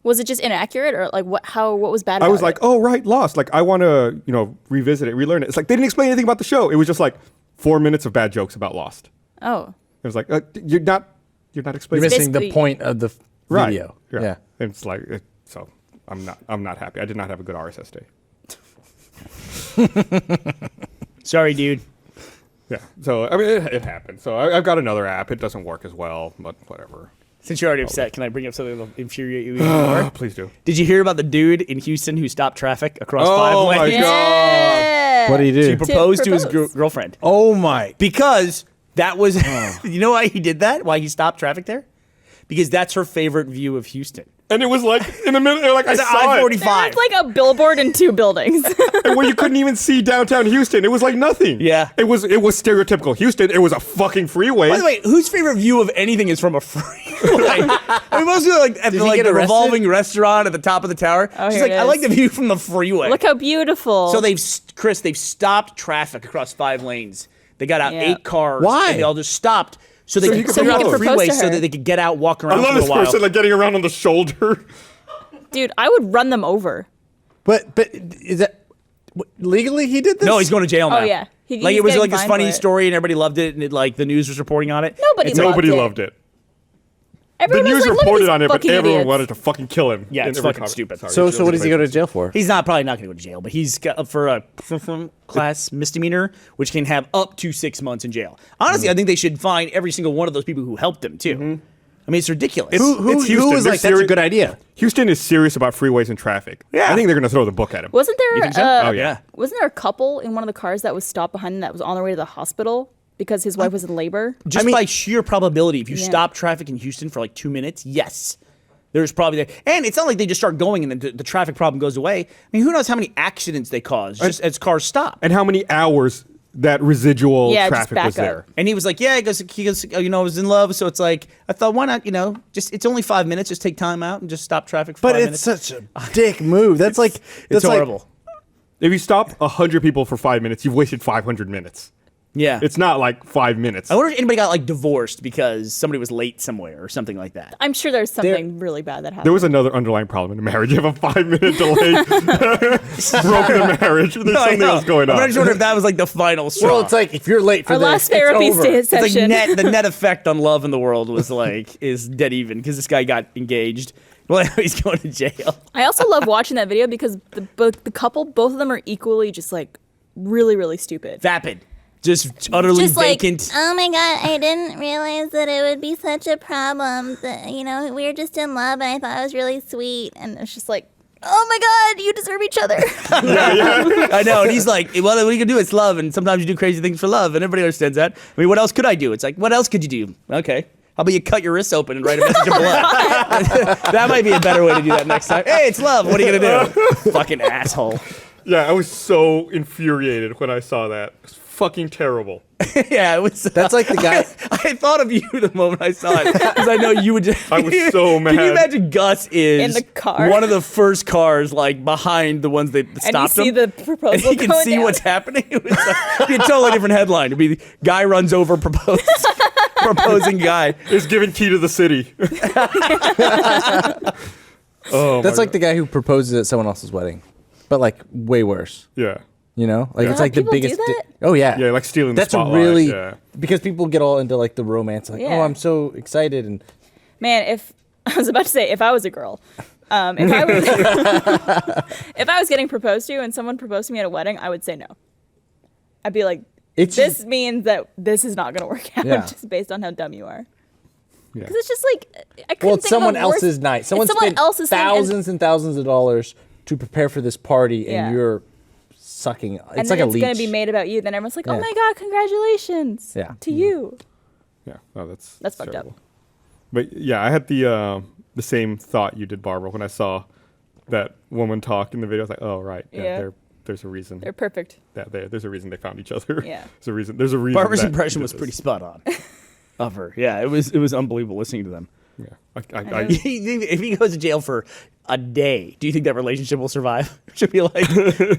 Was it just inaccurate, or like what was bad about I was it? like, oh right, Lost. Like I want to, revisit it, relearn it. It's like they didn't explain anything about the show. It was just like 4 minutes of bad jokes about Lost. Oh. It was like you're not You're explaining. missing the Basically- point of the Right. video. Yeah. It's like so. I'm not happy. I did not have a good RSS day. Sorry, dude. Yeah. So I mean, it happened. So I've got another app. It doesn't work as well, but whatever. Since you're already upset, can I bring up something that'll infuriate you even more? Please do. Did you hear about the dude in Houston who stopped traffic across Oh 5 my lanes? God. Yeah. What do you do? He proposed to his propose. girlfriend. Oh my! Because that was, you know why he did that? Why he stopped traffic there? Because that's her favorite view of Houston. And it was like in the middle, like I It's at saw it, I-45. It's like a billboard in 2 buildings. and where you couldn't even see downtown Houston. It was like nothing. Yeah. It was stereotypical Houston. It was a fucking freeway. By the way, whose favorite view of anything is from a freeway? I mean, most people like at Did the, he like get the arrested? revolving restaurant at the top of the tower. Oh, She's here like, it I like is. the view from the freeway. Look how beautiful. So they've stopped traffic across 5 lanes. They got out Yeah. 8 cars. Why? And they all just stopped so they So could he could clear out the propose. freeway to so her. that they could get out, walk I around love for a this while. person like getting around on the shoulder. Dude, I would run them over. But is that legally he did this? No, he's going to jail now. Oh, yeah. Like He's it was getting like this fined funny for it. story and everybody loved it and it, like the news was reporting on it. Nobody It's loved Nobody it. loved it. Everyone The news was like, look at reported these on it, but fucking everyone idiots. wanted to fucking kill him. Yeah, in it's every fucking comment. stupid. Sorry, So it's what does he go to places. jail for? He's probably not going to go to jail, but he's got up for a class misdemeanor, which can have up to 6 months in jail. Honestly, I think they should fine every single one of those people who helped him too. I mean, it's ridiculous. Who It's Houston. was They're like, that's a serious- good idea? Houston is serious about freeways and traffic. Yeah. I think they're going to throw the book at him. Wasn't there? You think so? Oh, yeah. Wasn't there a couple in one of the cars that was stopped behind him that was on their way to the hospital because his wife was in labor? Just by sheer probability, if you Yeah. stop traffic in Houston for like 2 minutes, yes. There's probably there. And it's not like they just start going and then the traffic problem goes away. I mean, who knows how many accidents they cause just as cars stop. And how many hours that residual Yeah, just traffic back was up. there. And he was like, yeah, he goes, I was in love. So it's like, I thought, why not, just, it's only 5 minutes. Just take time out and just stop traffic for But 5 it's minutes. such a dick move. That's like It's that's like- horrible. If you stop 100 people for 5 minutes, you've wasted 500 minutes. Yeah. It's not like 5 minutes. I wonder if anybody got like divorced because somebody was late somewhere or something like that. I'm sure there's something really bad that happened. There was another underlying problem in a marriage. You have a 5-minute delay, broken the marriage. There's something else going on. I'm not sure if that was like the final straw. Well, it's like if you're late for Our this, last it's therapy over. It's like session. the net effect on love in the world was like is dead even because this guy got engaged. Well, he's going to jail. I also love watching that video because the couple, both of them are equally just like really, really stupid. Vapid. just utterly Just like, vacant. oh my god, I didn't realize that it would be such a problem. That, we were just in love, and I thought it was really sweet. And it's just like, oh my God, you deserve each other. I know, and he's like, well, what are you gonna do? It's love, and sometimes you do crazy things for love, and everybody understands that. I mean, what else could I do? It's like, what else could you do? Okay. How about you cut your wrists open and write a message of blood? That might be a better way to do that next time. Hey, it's love. What are you gonna do? Fucking asshole. Yeah, I was so infuriated when I saw that. It's fucking terrible. Yeah, it was. That's like the guy. I thought of you the moment I saw it because I know you would. I was so mad. Can you imagine Gus is In the car. one of the first cars, like behind the ones that And you stopped see him, the proposal and he can going see down. what's happening. It was it'd be a totally different headline. It'd be guy runs over proposing guy. It's giving key to the city. Oh, That's my like the guy who proposes at someone else's wedding, but like way worse. God. Like it's like the People do biggest. that? Oh yeah, Yeah, like stealing the That's spotlight. really Yeah. because people get all into like the romance, like Yeah. oh, I'm so excited, and Man, if I was about to say, if I was a girl, if I was if I was getting proposed to and someone proposed to me at a wedding, I would say no. I'd be like, it's this means that this is not going to work out Yeah. just based on how dumb you are. Yeah. Because it's just like I couldn't well, it's think someone of a worse- else's night. Someone it's someone spent else's thing, and- thousands and thousands of dollars to prepare for this party, and Yeah. you're sucking. and It's then like a it's leech. going to be made about you. Then everyone's like, Yeah. "Oh my God, congratulations!" Yeah. to you. Yeah, no, that's fucked terrible. up. But yeah, I had the same thought you did, Barbara, when I saw that woman talk in the video. I was like, oh right, Yeah. there's a reason. They're perfect. There's a reason they found each other. Yeah. There's a reason. There's a reason. Barbara's that impression he was did pretty this. spot on of her. Yeah, it was unbelievable listening to them. Yeah, know. If he goes to jail for a day, do you think that relationship will survive? She'll be like,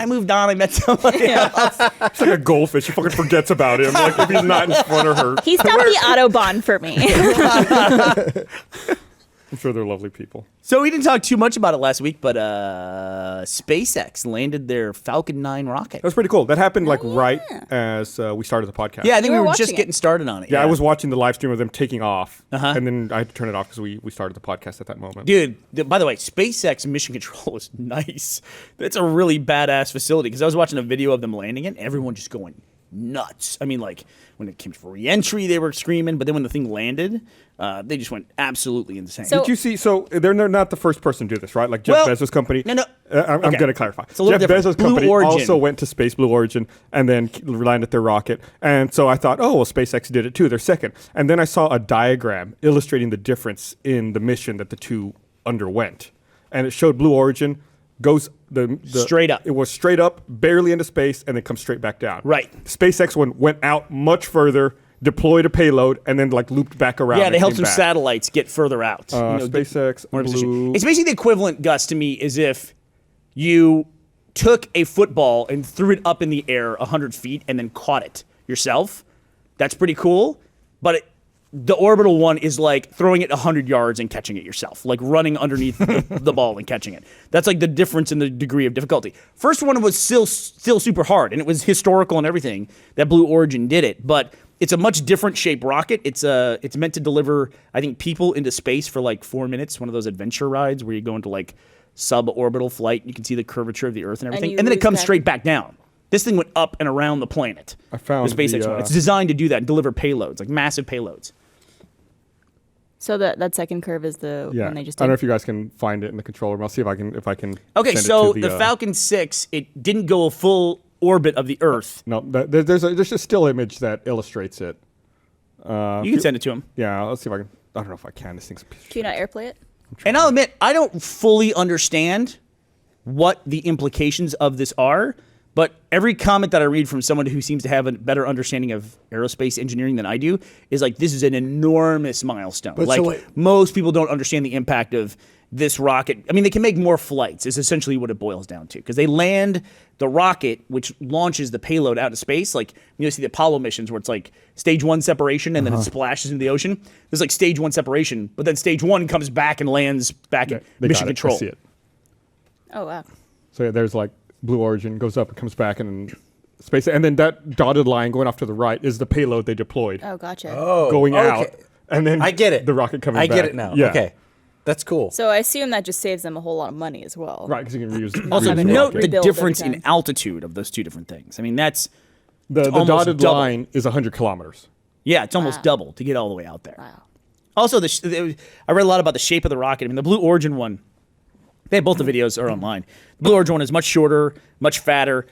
I moved on, I met somebody else. it's like a goldfish. She fucking forgets about him. Like if he's not in front of her. He stopped the Autobahn for me. I'm sure they're lovely people. So we didn't talk too much about it last week, but SpaceX landed their Falcon 9 rocket. That was pretty cool. That happened like right as we started the podcast. Yeah, I think We we were were just watching it. getting started on it. Yeah, I was watching the live stream of them taking off, Uh-huh. and then I had to turn it off because we started the podcast at that moment. Dude, by the way, SpaceX mission control is nice. That's a really badass facility because I was watching a video of them landing it, everyone just going nuts. I mean, like, when it came for re-entry, they were screaming, but then when the thing landed, they just went absolutely insane. So- Did you see? So they're not the first person to do this, right? Like Jeff Well, Bezos' company. no. I'm Okay. going to clarify. It's a little Jeff different. Bezos' Blue company Origin. also went to space, Blue Origin, and then landed their rocket. And so I thought, oh, well, SpaceX did it too. They're second. And then I saw a diagram illustrating the difference in the mission that the two underwent, and it showed Blue Origin goes the Straight up. It was straight up, barely into space, and then comes straight back down. Right. SpaceX one went out much further, deployed a payload, and then like looped back around. yeah, and they helped came some back. satellites get further out. SpaceX, more position. Blue. It's basically the equivalent, Gus, to me, is if you took a football and threw it up in the air 100 feet and then caught it yourself. That's pretty cool. But the orbital one is like throwing it 100 yards and catching it yourself, like running underneath the ball and catching it. That's like the difference in the degree of difficulty. First one was still super hard, and it was historical and everything that Blue Origin did it. But it's a much different shaped rocket. It's meant to deliver, I think, people into space for like 4 minutes. One of those adventure rides where you go into like suborbital flight. You can see the curvature of the Earth and everything, you and then it lose comes back- straight back down. This thing went up and around the planet. I found the SpaceX the, one. It's designed to do that and deliver payloads, like massive payloads. So that second curve is the Yeah, one they just I don't know did. if you guys can find it in the control room. I'll see if I can. Okay, send it so to the Falcon 6, it didn't go a full orbit of the Earth. No, there's a still image that illustrates it. You can send it to him. Yeah, let's see if I can. I don't know if I can. This thing's a piece of Can you not airplay it? And I'll admit, I don't fully understand what the implications of this are, but every comment that I read from someone who seems to have a better understanding of aerospace engineering than I do is like, this is an enormous milestone. But like, so wait- most people don't understand the impact of this rocket. I mean, they can make more flights, is essentially what it boils down to, because they land the rocket, which launches the payload out of space. Like, you see the Apollo missions where it's like stage 1 separation and then it splashes into the ocean. There's like stage 1 separation, but then stage 1 comes back and lands back in They mission got it. control. I see it. Oh wow. So yeah, there's like Blue Origin goes up and comes back and space, and then that dotted line going off to the right is the payload they deployed Oh gotcha. going out, and then I get it. The rocket coming I back. get it now. Yeah. Okay, that's cool. So I assume that just saves them a whole lot of money as well. Right, because you can reuse. Also, having to note the rebuild every difference in time. altitude of those two different things. I mean, that's The almost dotted double. line is 100 kilometers. Yeah, it's almost double to get all the way out there. Wow. Also, I read a lot about the shape of the rocket. I mean, the Blue Origin one, both the videos are online. The Blue Origin one is much shorter, much fatter.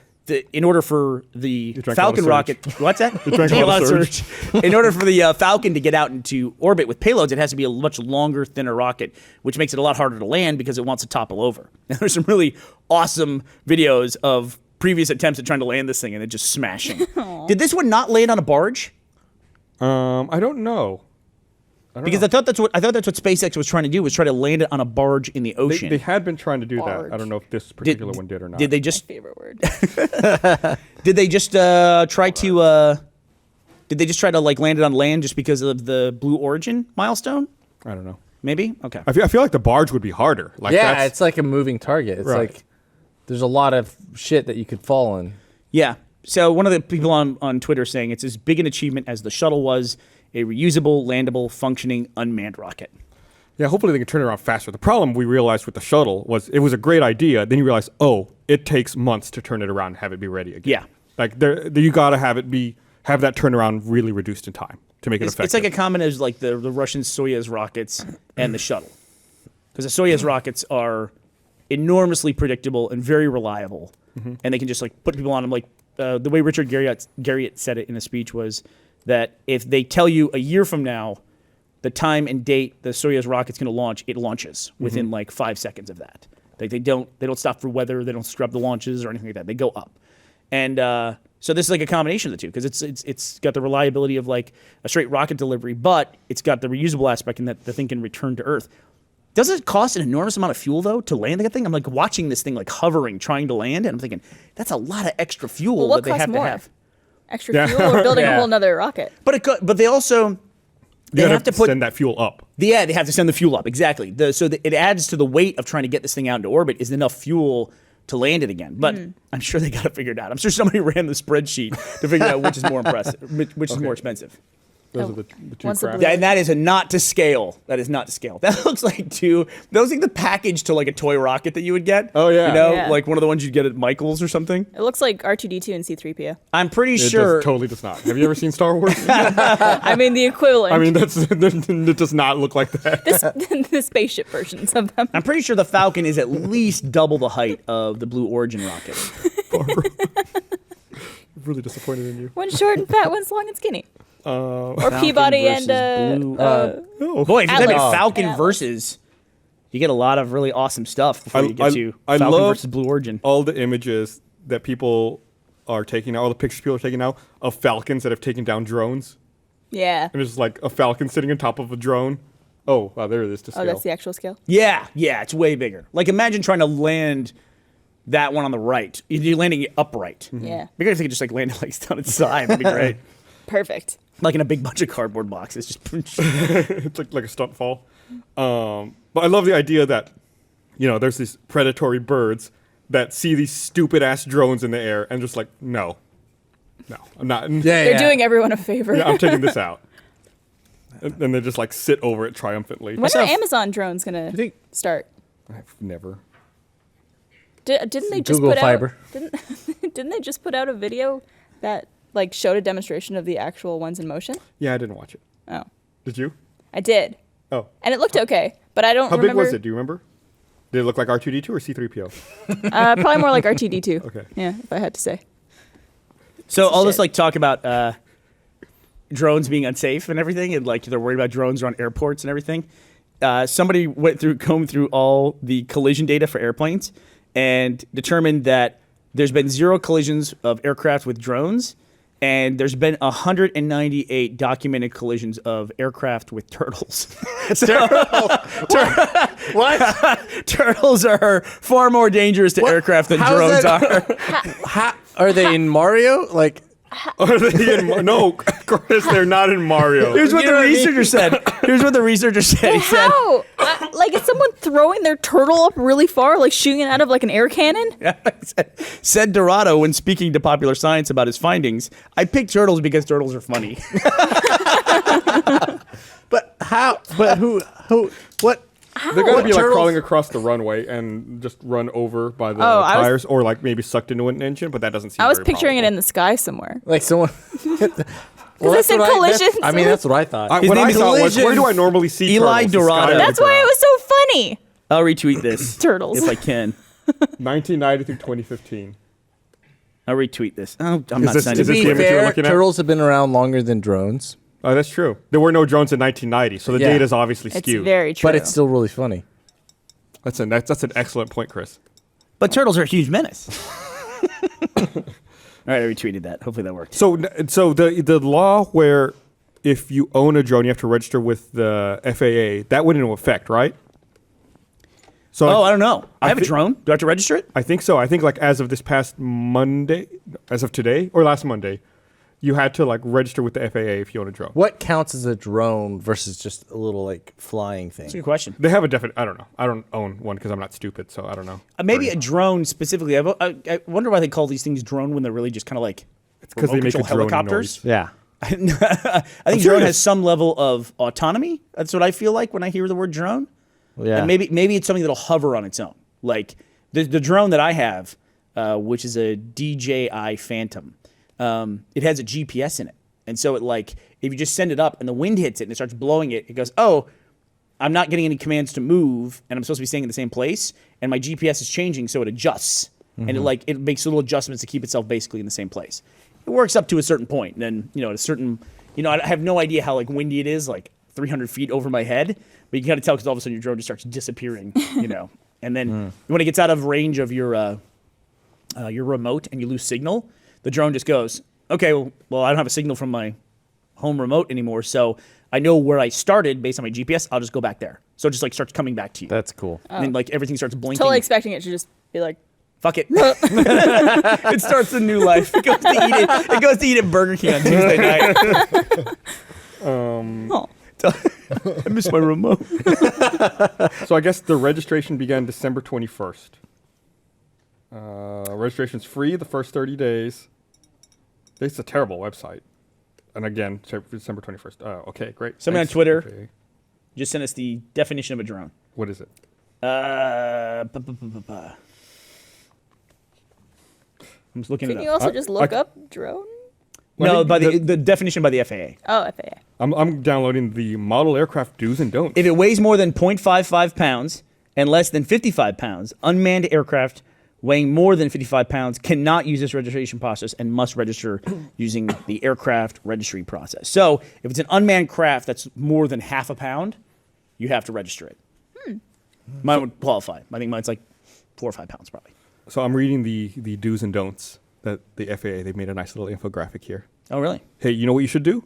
In order for the Falcon rocket, what's that? drank a lot of surge. In order for the Falcon to get out into orbit with payloads, it has to be a much longer, thinner rocket, which makes it a lot harder to land because it wants to topple over. Now, there's some really awesome videos of previous attempts at trying to land this thing and it just smashing. Did this one not land on a barge? I don't know. Because I thought that's what SpaceX was trying to do, was try to land it on a barge in the ocean. They had been trying to do Barge. that. I don't know if this particular one did or not. Did they just Favorite word. Did they just try to? Did they just try to like land it on land just because of the Blue Origin milestone? I don't know. Maybe. Okay. I feel like the barge would be harder. Like Yeah, that's, it's like a moving target. It's Right. like there's a lot of shit that you could fall in. Yeah. So one of the people on Twitter saying it's as big an achievement as the shuttle was, a reusable, landable, functioning, unmanned rocket. Yeah, hopefully they can turn it around faster. The problem we realized with the shuttle was it was a great idea. Then you realize, oh, it takes months to turn it around and have it be ready again. Yeah. Like you got to have that turnaround really reduced in time to make it effective. It's like a combination of like the Russian Soyuz rockets and the shuttle. Because the Soyuz rockets are enormously predictable and very reliable. And they can just like put people on them. Like the way Richard Garriott said it in a speech was that if they tell you a year from now the time and date the Soyuz rocket's going to launch, it launches within like 5 seconds of that. Like they don't stop for weather, they don't scrub the launches or anything like that. They go up. And so this is like a combination of the two because it's got the reliability of like a straight rocket delivery, but it's got the reusable aspect in that the thing can return to Earth. Doesn't it cost an enormous amount of fuel though to land that thing? I'm like watching this thing like hovering, trying to land, and I'm thinking that's a lot of extra fuel Well, what that they have costs more? to have. Extra fuel or building a Yeah. whole nother rocket? But they also they you have to put send that fuel up. they have to send the fuel up exactly. It adds to the weight of trying to get this thing out into orbit is enough fuel to land it again. But I'm sure they got it figured out. I'm sure somebody ran the spreadsheet to figure out which is more impressive, which is more expensive. Those are the two Once the crafts. blue- And that is not to scale. That is not to scale. That looks like the package to like a toy rocket that you would get. Oh, yeah. You know, Yeah. like one of the ones you'd get at Michael's or something. It looks like R2-D2 and C-3PO. I'm pretty It sure. totally does not. Have you ever seen Star Wars? I mean, the equivalent. I mean, it does not look like that. the spaceship versions of them. I'm pretty sure the Falcon is at least double the height of the Blue Origin rocket. Really disappointed in you. One's short and fat, one's long and skinny. Or Falcon Peabody versus and Blue- No. Boy, if you type in Atlas. Falcon Atlas. versus, you get a lot of really awesome stuff before you get to I Falcon love versus Blue Origin. all the images that people are taking now, all the pictures people are taking now of falcons that have taken down drones. Yeah. And it's like a falcon sitting on top of a drone. Oh, wow, there it is to scale. Oh, that's the actual scale? Yeah, it's way bigger. Like imagine trying to land that one on the right. You're landing it upright. Yeah. Bigger if they could just like land it like on its side. That'd be great. Perfect. Like in a big bunch of cardboard boxes. Just It's like a stunt fall. But I love the idea that, there's these predatory birds that see these stupid ass drones in the air and just like, no, I'm not. They're doing everyone a favor. Yeah, I'm taking this out. And they just like sit over it triumphantly. When are Amazon drones going to start? I've never. Didn't they just Google put Fiber. out? Didn't they just put out a video that like showed a demonstration of the actual ones in motion? Yeah, I didn't watch it. Oh, Did you? I did, Oh. and it looked okay, but I don't How remember. big was it? Do you remember? Did it look like R2-D2 or C-3PO? Probably more like R2-D2. Okay. Yeah, if I had to say. So all this shit. like talk about drones being unsafe and everything, and like they're worried about drones around airports and everything. Somebody combed through all the collision data for airplanes and determined that there's been 0 collisions of aircraft with drones, and there's been 198 documented collisions of aircraft with turtles. What? Turtles are far more dangerous to aircraft than How is drones that- are. Are they in Mario? Like, Are they in no, Chris, they're not in Mario. Here's what You the know what I mean? researcher said. Here's what the researcher said. He said, How? Like, is someone throwing their turtle up really far, like shooting it out of like an air cannon? said Dorado when speaking to Popular Science about his findings, I picked turtles because turtles are funny. but how? But who? What? They're going to be like Turtles? crawling across the runway and just run over by the Oh, I was- tires, or like maybe sucked into an engine. But that doesn't seem. I was very picturing it probable. in the sky somewhere. Like someone. Well, I said collisions. I mean, that's what I thought. What name I is thought was, where Collision. do I normally see Eli turtles? The Dorado. sky or That's the why it ground? was so funny. I'll retweet this. Turtles. If I can. 1990 through 2015. I'll retweet this. Oh, I'm Is not this- sending is to this it. be the image you're fair, looking at? turtles have been around longer than drones, Oh, that's true. There were no drones in 1990, so the Yeah. data is obviously It's skewed. very true. but it's still really funny. That's an excellent point, Chris. But turtles are a huge menace. All right, I retweeted that. Hopefully that worked. So the law where if you own a drone, you have to register with the FAA. That went into effect, right? So Oh, I don't know. I have a thi- drone. Do I have to register it? I think so. I think like as of this past Monday, as of today or last Monday, you had to like register with the FAA if you own a drone. What counts as a drone versus just a little like flying thing? That's a good question. They have a definite. I don't know. I don't own one because I'm not stupid, so I don't know. Maybe a drone specifically. I wonder why they call these things drone when they're really just kind of like It's because they remote make a control drone helicopters. Yeah. I think drone serious. has some level of autonomy. That's what I feel like when I hear the word drone. Yeah. And maybe it's something that'll hover on its own. Like the drone that I have, which is a DJI Phantom, it has a GPS in it. And so it like, if you just send it up and the wind hits it and it starts blowing it, it goes, oh, I'm not getting any commands to move and I'm supposed to be staying in the same place. And my GPS is changing, so it adjusts. And it makes little adjustments to keep itself basically in the same place. It works up to a certain point. And then, at a certain, I have no idea how like windy it is, like 300 feet over my head, but you can kind of tell because all of a sudden your drone just starts disappearing, And then when it gets out of range of your remote and you lose signal, the drone just goes, okay, well, I don't have a signal from my home remote anymore, so I know where I started based on my GPS. I'll just go back there. So it just like starts coming back to you. That's cool. And then like everything starts blinking. Totally expecting it to just be like, Fuck it. It starts a new life. It goes to eat at Burger King on Tuesday night. oh, I miss my remote. So I guess the registration began December 21st. Registration's free the first 30 days. It's a terrible website. And again, December 21st. Oh, okay, great. Somebody on Thanks, Twitter. FAA. Just send us the definition of a drone. What is it? I'm just looking can it you up. also just look up drone? Well, I No, think by the definition by the FAA. Oh, FAA. I'm downloading the model aircraft do's and don'ts. If it weighs more than 0.55 pounds and less than 55 pounds, unmanned aircraft weighing more than 55 pounds cannot use this registration process and must register using the aircraft registry process. So if it's an unmanned craft that's more than half a pound, you have to register it. Mine would qualify. I think mine's like 4 or 5 pounds probably. So I'm reading the do's and don'ts that the FAA, they've made a nice little infographic here. Oh, really? Hey, you know what you should do?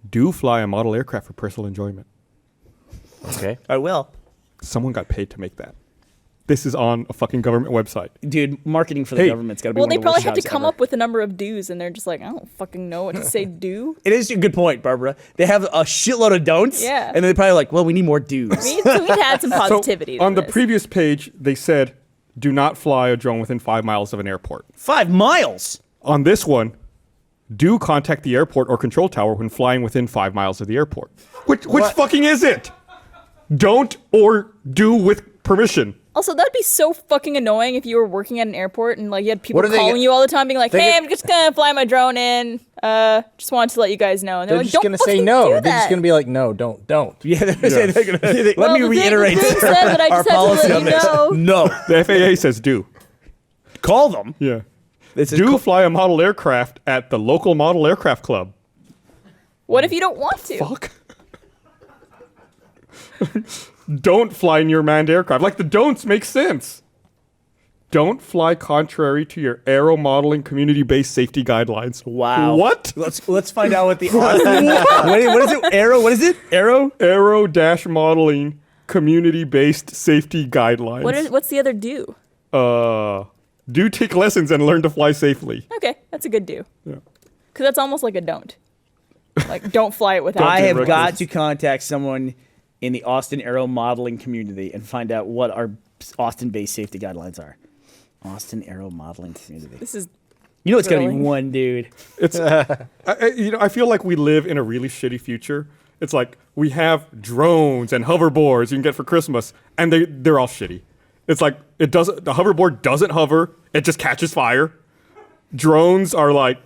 Do fly a model aircraft for personal enjoyment. Okay. I will. Someone got paid to make that. This is on a fucking government website. Dude, marketing for the Hey. government's got to be Well, one they of the probably worst have to jobs come ever. up with a number of do's, and they're just like, I don't fucking know what to say do. It is a good point, Barbara. They have a shitload of don'ts. Yeah. And they're probably like, well, we need more do's. We need to add some positivity So on to the this. previous page, they said, do not fly a drone within 5 miles of an airport. 5 miles. On this one, do contact the airport or control tower when flying within 5 miles of the airport. Which fucking is it? Don't or do with permission. Also, that'd be so fucking annoying if you were working at an airport and like you had people What are they calling go- you all the time, being like, They "Hey, go- I'm just gonna fly my drone in. Just wanted to let you guys know." And They're like, just "Don't gonna say fucking no. do They're just that." gonna be like, no, don't. Yeah, they're gonna let Well, me the thing- reiterate the thing said that I our just had to policy let on you this. know. No. The FAA says do. Call them. Yeah. It's a Do fly a model aircraft at the local model aircraft club. What if you don't want to? Fuck. Don't fly near manned aircraft. Like the don'ts make sense. Don't fly contrary to your aero modeling community-based safety guidelines. Wow. What? Let's find out what the what is it? Arrow? What is it? Arrow? Aero-modeling community-based safety guidelines. What's the other do? Do take lessons and learn to fly safely. Okay, that's a good do. Yeah. Because that's almost like a don't. Like, don't fly it without. I do have reckless. got to contact someone in the Austin Aero modeling community and find out what our Austin-based safety guidelines are. Austin Aero modeling community. This is You know it's got to be thrilling. one dude. It's I feel like we live in a really shitty future, It's like we have drones and hoverboards you can get for Christmas, and they're all shitty. It's like the hoverboard doesn't hover; it just catches fire. Drones are like,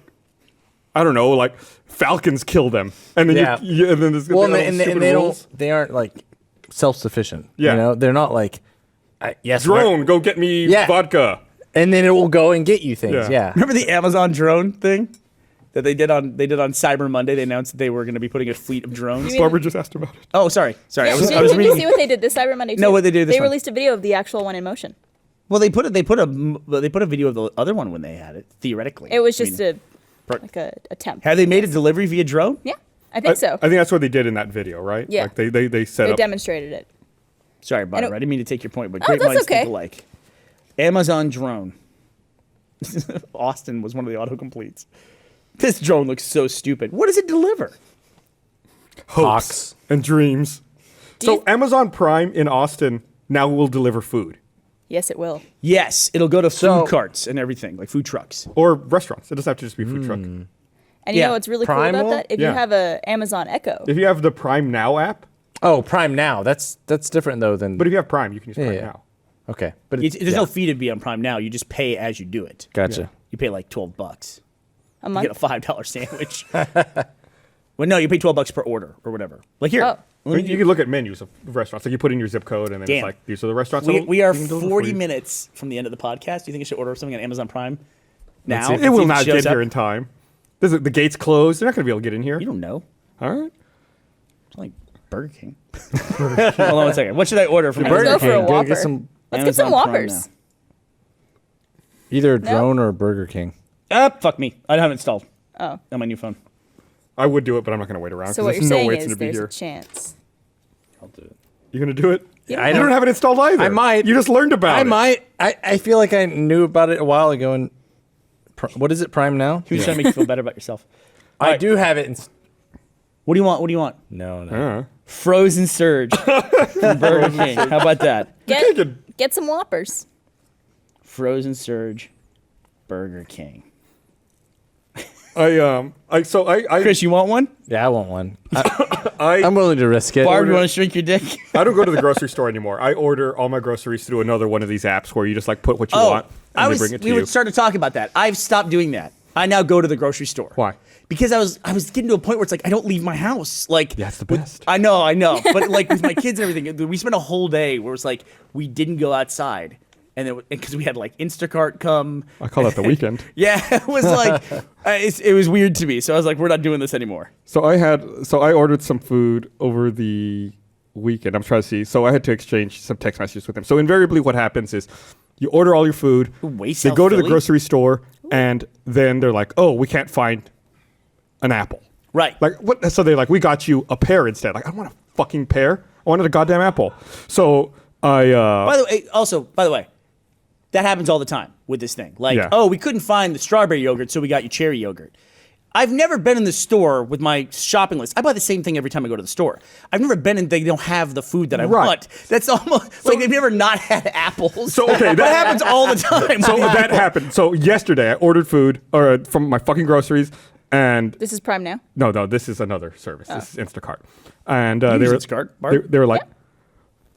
I don't know, like falcons kill them, and then and then they aren't like self-sufficient. Yeah. You know, they're not like drone, go get me vodka. And then it will go and get you things. Yeah. Remember the Amazon drone thing that they did on Cyber Monday? They announced that they were going to be putting a fleet of drones. Barbara just asked about it. Oh, sorry. Yeah, I was did you reading. see what they did this Cyber Monday? Too? No, what they did this They one. released a video of the actual one in motion. Well, they put a video of the other one when they had it. Theoretically, It was just a attempt. Have they made a delivery via drone? Yeah, I think so. I think that's what they did in that video, right? Yeah. Like they set They up. demonstrated it. Sorry, Barbara. I didn't mean to take your point, but Oh, great that's minds okay. think alike. Amazon drone. Austin was one of the autocompletes. This drone looks so stupid. What does it deliver? Hopes and dreams. So Amazon Prime in Austin now will deliver food Yes, it will. Yes, it'll go to So- food carts and everything, like food trucks. or restaurants. It doesn't have to just be food truck. And you Yeah. know what's really Prime cool about will? that? If Yeah. you have a Amazon Echo, If you have the Prime Now app, Oh, Prime Now. That's different though than. but if you have Prime, you can use Prime yeah. Now. Okay, but There's no fee to be on Prime Now. You just pay as you do it. Gotcha. You pay like $12. a You month. get a $5 sandwich. Well, no, you pay $12 per order or whatever. Like here, Oh. You can look at menus of restaurants. Like you put in your zip code, and then Damn. it's like these are the restaurants. we, that'll- we are you can deliver 40 for you. minutes from the end of the podcast. Do you think I should order something on Amazon Prime now? see. and It will see if not shows get here up? in time. The gates closed. They're not going to be able to get in here. You don't know. All right. It's like Burger King. Hold on one second. What should I order from Let's Burger go for a King? Go Whopper. get some Let's get some Amazon Prime Whoppers. now. either a drone or a Burger King. Fuck me. I don't have it installed Oh, on my new phone. I would do it, but I'm not going to wait around. so 'cause what there's you're no saying way it's is going to be there's here. a chance. I'll do it. You're going to do it? Yeah. You don't have it installed either. I might. You just learned about it. I might. I feel like I knew about it a while ago. And what is it? Prime Now? He was trying to make you feel better about yourself. I do have it. What do you want? What do you want? No. Frozen Surge from Burger King. How about that? Get some Whoppers. Frozen Surge, Burger King. Chris, you want one? Yeah, I want one. I'm willing to risk it. Barb, you want to shrink your dick? I don't go to the grocery store anymore. I order all my groceries through another one of these apps where you just like put what you want and they bring it to we you. would start to talk about that. I've stopped doing that. I now go to the grocery store. Why? Because I was getting to a point where it's like I don't leave my house. Like Yeah, it's the with- best. I know, but like with my kids and everything, we spent a whole day where it's like we didn't go outside, and then because we had like Instacart come. I call that the weekend. Yeah, it was like it was weird to me. So I was like, we're not doing this anymore. So I ordered some food over the weekend. I'm trying to see. So I had to exchange some text messages with them. So invariably what happens is you order all your food. Wait, they South go to the Philly? grocery store and then they're like, "Oh, we can't find an apple." Right. Like what? So they're like, "We got you a pear instead." Like I don't want a fucking pear. I wanted a goddamn apple. So I By the way, that happens all the time with this thing. Like, Yeah. oh, we couldn't find the strawberry yogurt, so we got you cherry yogurt. I've never been in the store with my shopping list. I buy the same thing every time I go to the store. I've never been in, they don't have the food that I Right. want. That's almost like they've never not had apples. So, okay, that happens all the time. so that happened. So yesterday I ordered food from my fucking groceries and This is Prime Now. no, this is another service. This is Instacart. And You they use were Instacart, Bart? they were like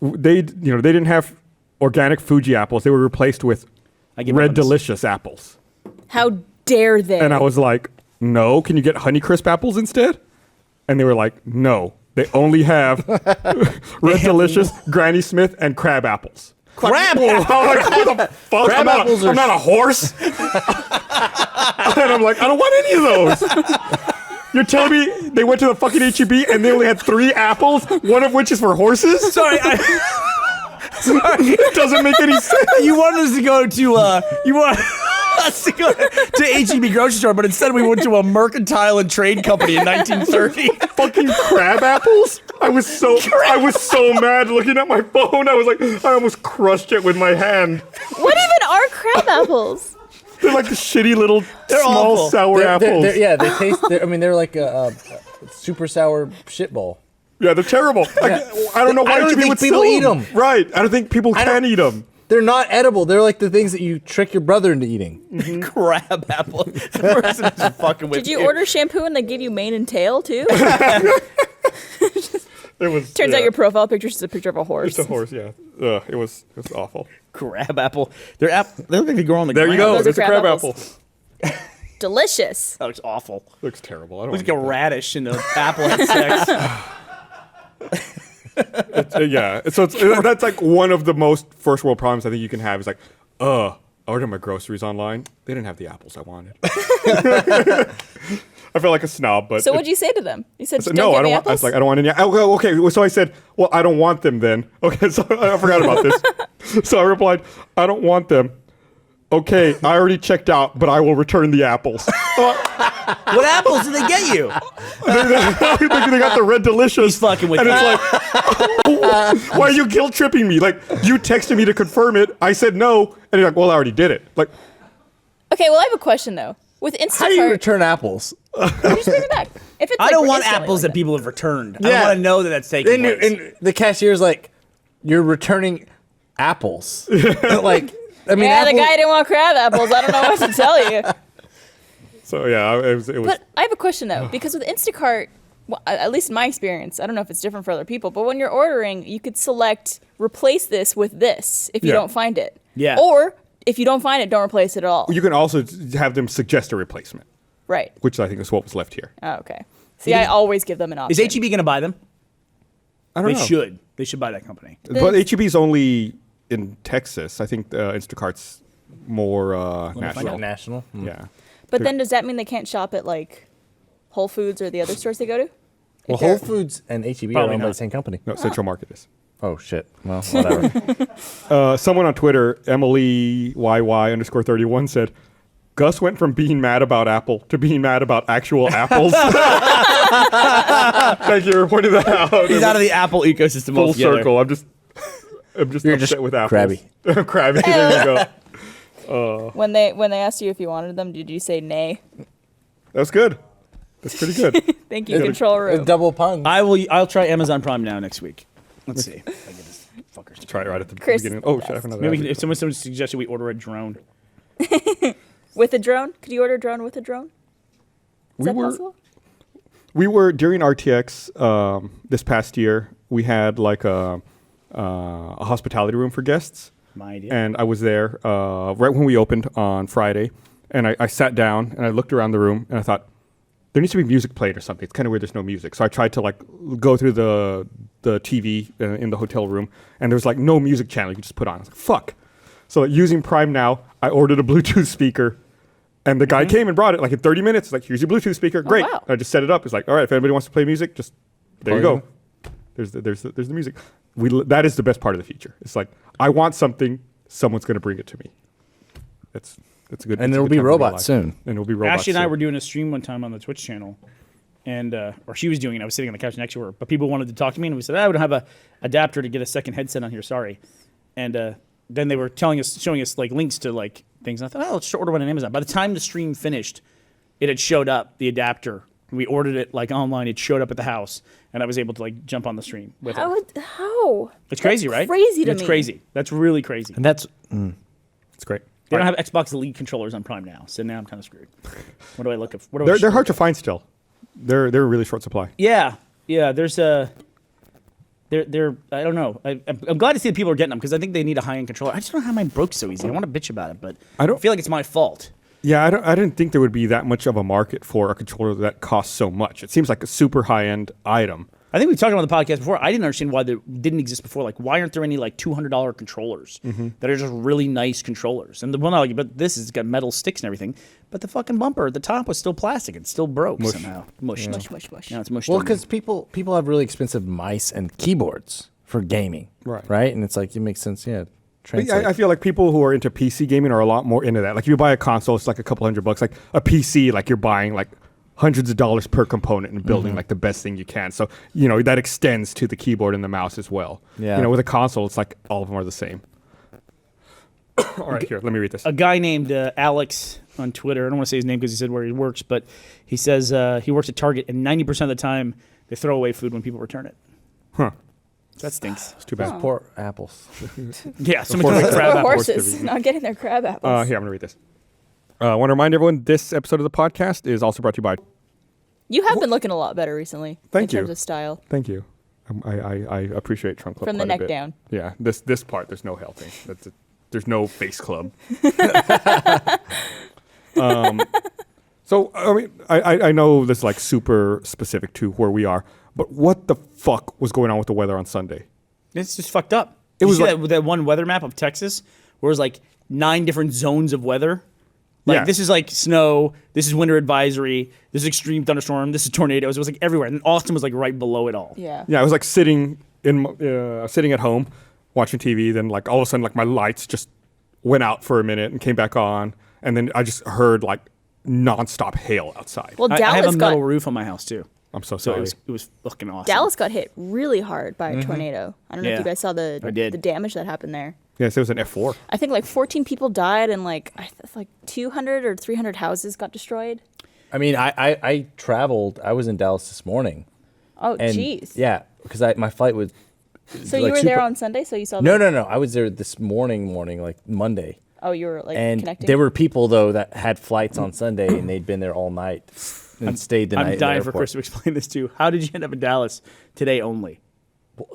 they didn't have organic Fuji apples. They were replaced with I give Red up on this. Delicious apples. How dare they? And I was like, "No, can you get Honeycrisp apples instead?" And they were like, "No, they only have Red Delicious, Granny Smith, and crab apples." Crab. I'm like, "What the fuck? Crab apples are I'm not a horse." And I'm like, "I don't want any of those." You're telling me they went to the fucking HEB and they only had 3 apples, one of which is for horses? Sorry, It doesn't make any sense. you wanted us to go to you want us to go to HEB grocery store, but instead we went to a mercantile and trade company in 1930. Fucking crab apples? I was so mad looking at my phone. I was like, I almost crushed it with my hand. What even are crab apples? They're like the shitty little small awful. sour apples. Yeah, they taste. They're like a super sour shit bowl. Yeah, they're terrible. I don't know why I don't HEB think would people sell eat them. 'em. Right. I don't think people can eat them. They're not edible. They're like the things that you trick your brother into eating. Crab apple. The person is fucking with Did you order shampoo and they give you mane and tail too? It was. Turns out your profile picture is just a picture of a horse. It's a horse. Yeah. It was awful. Crab apple. They look like they grow on the There ground. you go. Those are There's a crab crab apples. apple. Delicious. That looks awful. Looks terrible. I don't Looks want like a radish in the apple had sex. yeah. So that's like one of the most first world problems I think you can have is like, I ordered my groceries online. They didn't have the apples I wanted. I felt like a snob, but So what'd you say to them? You said, no, I don't want. I was like, I don't want any. Oh, okay. So I said, well, I don't want them then. Okay, so I forgot about this. So I replied, I don't want them. Okay, I already checked out, but I will return the apples. What apples did they get you? They got the red delicious. He's fucking with and you. it's like, why are you guilt tripping me? Like you texted me to confirm it. I said no, and you're like, well, I already did it. Like, okay, well, I have a question though. With Instacart, How do you return apples? you just bring it back. If it's I like, don't want instantly apples like that people have returned. I Yeah. don't want to know that that's taking place. And the cashier's like, you're returning apples. Like, I mean, Yeah, the apple- guy didn't want crab apples. I don't know what to tell you. so yeah, it was. But I have a question though, because with Instacart, well, at least in my experience, I don't know if it's different for other people, but when you're ordering, you could select replace this with this if you Yeah. don't find it. Yeah. Or if you don't find it, don't replace it at all. You can also have them suggest a replacement, Right. which I think is what was left here. Oh, okay. See, I always give them an option. Is HEB going to buy them? I don't They know. should. They should buy that company. But HEB is only in Texas. I think Instacart's more national. national. Yeah. But then does that mean they can't shop at like Whole Foods or the other stores they go to? Well, Whole Foods and HEB are Probably owned by not. the same company. No, Central Market is. Oh shit. Well, whatever. Someone on Twitter, EmilyYY_31 said, Gus went from being mad about Apple to being mad about actual apples. Thank you for pointing that out. He's out of the Apple ecosystem full altogether. circle. I'm just You're upset just with apples. crabby. Crabby. There you go. When they asked you if you wanted them, did you say nay? That's good. That's pretty good. Thank you, control It's room. double puns. I'll try Amazon Prime now next week. Let's see. If I get this fuckers to Try it right at the Chris beginning. is Oh, the shit, I have best. another. Maybe ad. if someone suggested we order a drone. With a drone? Could you order a drone with a drone? Is that possible? We were during RTX this past year. We had like a hospitality room for guests, My idea. and I was there right when we opened on Friday. And I sat down and I looked around the room and I thought there needs to be music played or something. It's kind of weird. There's no music, so I tried to like go through the TV in the hotel room, and there was like no music channel you could just put on. I was like, fuck. So like, using Prime Now, I ordered a Bluetooth speaker. And the guy came and brought it like in 30 minutes. Like, here's your Bluetooth speaker. Great. wow. I just set it up. It's like, all right, if anybody wants to play music, just there you Plug go. There's the music. That is the best part of the feature. It's like, I want something, someone's going to bring it to me. That's a good. And it's a there will good be time to robots alive. soon. And it'll be robots. Ashley and I soon. were doing a stream one time on the Twitch channel, and or she was doing it. I was sitting on the couch next to her, but people wanted to talk to me, and we said, "I don't have a adapter to get a second headset on here. Sorry." And then they were showing us like links to like things. And I thought, "Oh, let's just order one on Amazon." By the time the stream finished, it had showed up, the adapter. We ordered it like online. It showed up at the house, and I was able to like jump on the stream with it. How? It's crazy, That's right? Crazy to It's me. crazy. That's really crazy. And that's It's great. They don't have Xbox Elite controllers on Prime now, so now I'm kind of screwed. What do I look at? What do I They're hard to find still. They're a really short supply. Yeah. There's a. They're. I don't know. I'm glad to see that people are getting them because I think they need a high-end controller. I just don't know how mine broke so easy. I want to bitch about it, but I don't- feel like it's my fault. Yeah, I didn't think there would be that much of a market for a controller that costs so much. It seems like a super high-end item. I think we talked about the podcast before. I didn't understand why they didn't exist before. Like, why aren't there any like $200 controllers that are just really nice controllers? And but this has got metal sticks and everything. But the fucking bumper at the top was still plastic. It still broke somehow. Mushed. Mush, mush, mush. Now it's mushed. well on. because people have really expensive mice and keyboards for gaming, Right. Right, and it's like it makes sense. Yeah, But translate. I feel like people who are into PC gaming are a lot more into that. Like if you buy a console, it's like a couple $100. Like a PC, like you're buying like hundreds of dollars per component and building like the best thing you can. So, that extends to the keyboard and the mouse as well. Yeah. With a console, it's like all of them are the same. All right, here, let me read this. A guy named Alex on Twitter. I don't want to say his name because he said where he works, but he says he works at Target, and 90% of the time they throw away food when people return it. Huh. That stinks. It's too bad. Poor apples. Yeah, someone threw Poor crab Poor apples. horses not getting their crab apples. Here, I'm going to read this. I want to remind everyone this episode of the podcast is also brought to you by You have been looking a lot better recently. Thank in you. terms of style. Thank you. I appreciate Trunk Club From the quite a neck bit. down. Yeah, this part there's no helping. There's no face club. So I mean, I know this is like super specific to where we are, but what the fuck was going on with the weather on Sunday? It's just fucked up. It Did was you see like- that one weather map of Texas where it was like 9 different zones of weather. Like Yeah. this is like snow, this is winter advisory, this is extreme thunderstorm, this is tornadoes. It was like everywhere, and Austin was like right below it all. Yeah. Yeah, I was like sitting at home watching TV. Then like all of a sudden like my lights just went out for a minute and came back on, and then I just heard like nonstop hail outside. Well, I have a Dallas metal got roof on my house too, I'm so so sorry. it was fucking awesome. Dallas got hit really hard by a tornado. I don't know if Yeah. you guys saw I did. the damage that happened there. Yes, it was an F4. I think like 14 people died and like 200 or 300 houses got destroyed. I mean, I traveled. I was in Dallas this morning. Oh, And jeez. yeah, because my flight was. So like, you were there super- on Sunday, so you saw No. I was there this morning, like Monday. Oh, you were like And connecting? there were people though that had flights on Sunday and they'd been there all night and stayed the night. I'm in the dying for airport. Chris to explain this too. How did you end up in Dallas today only?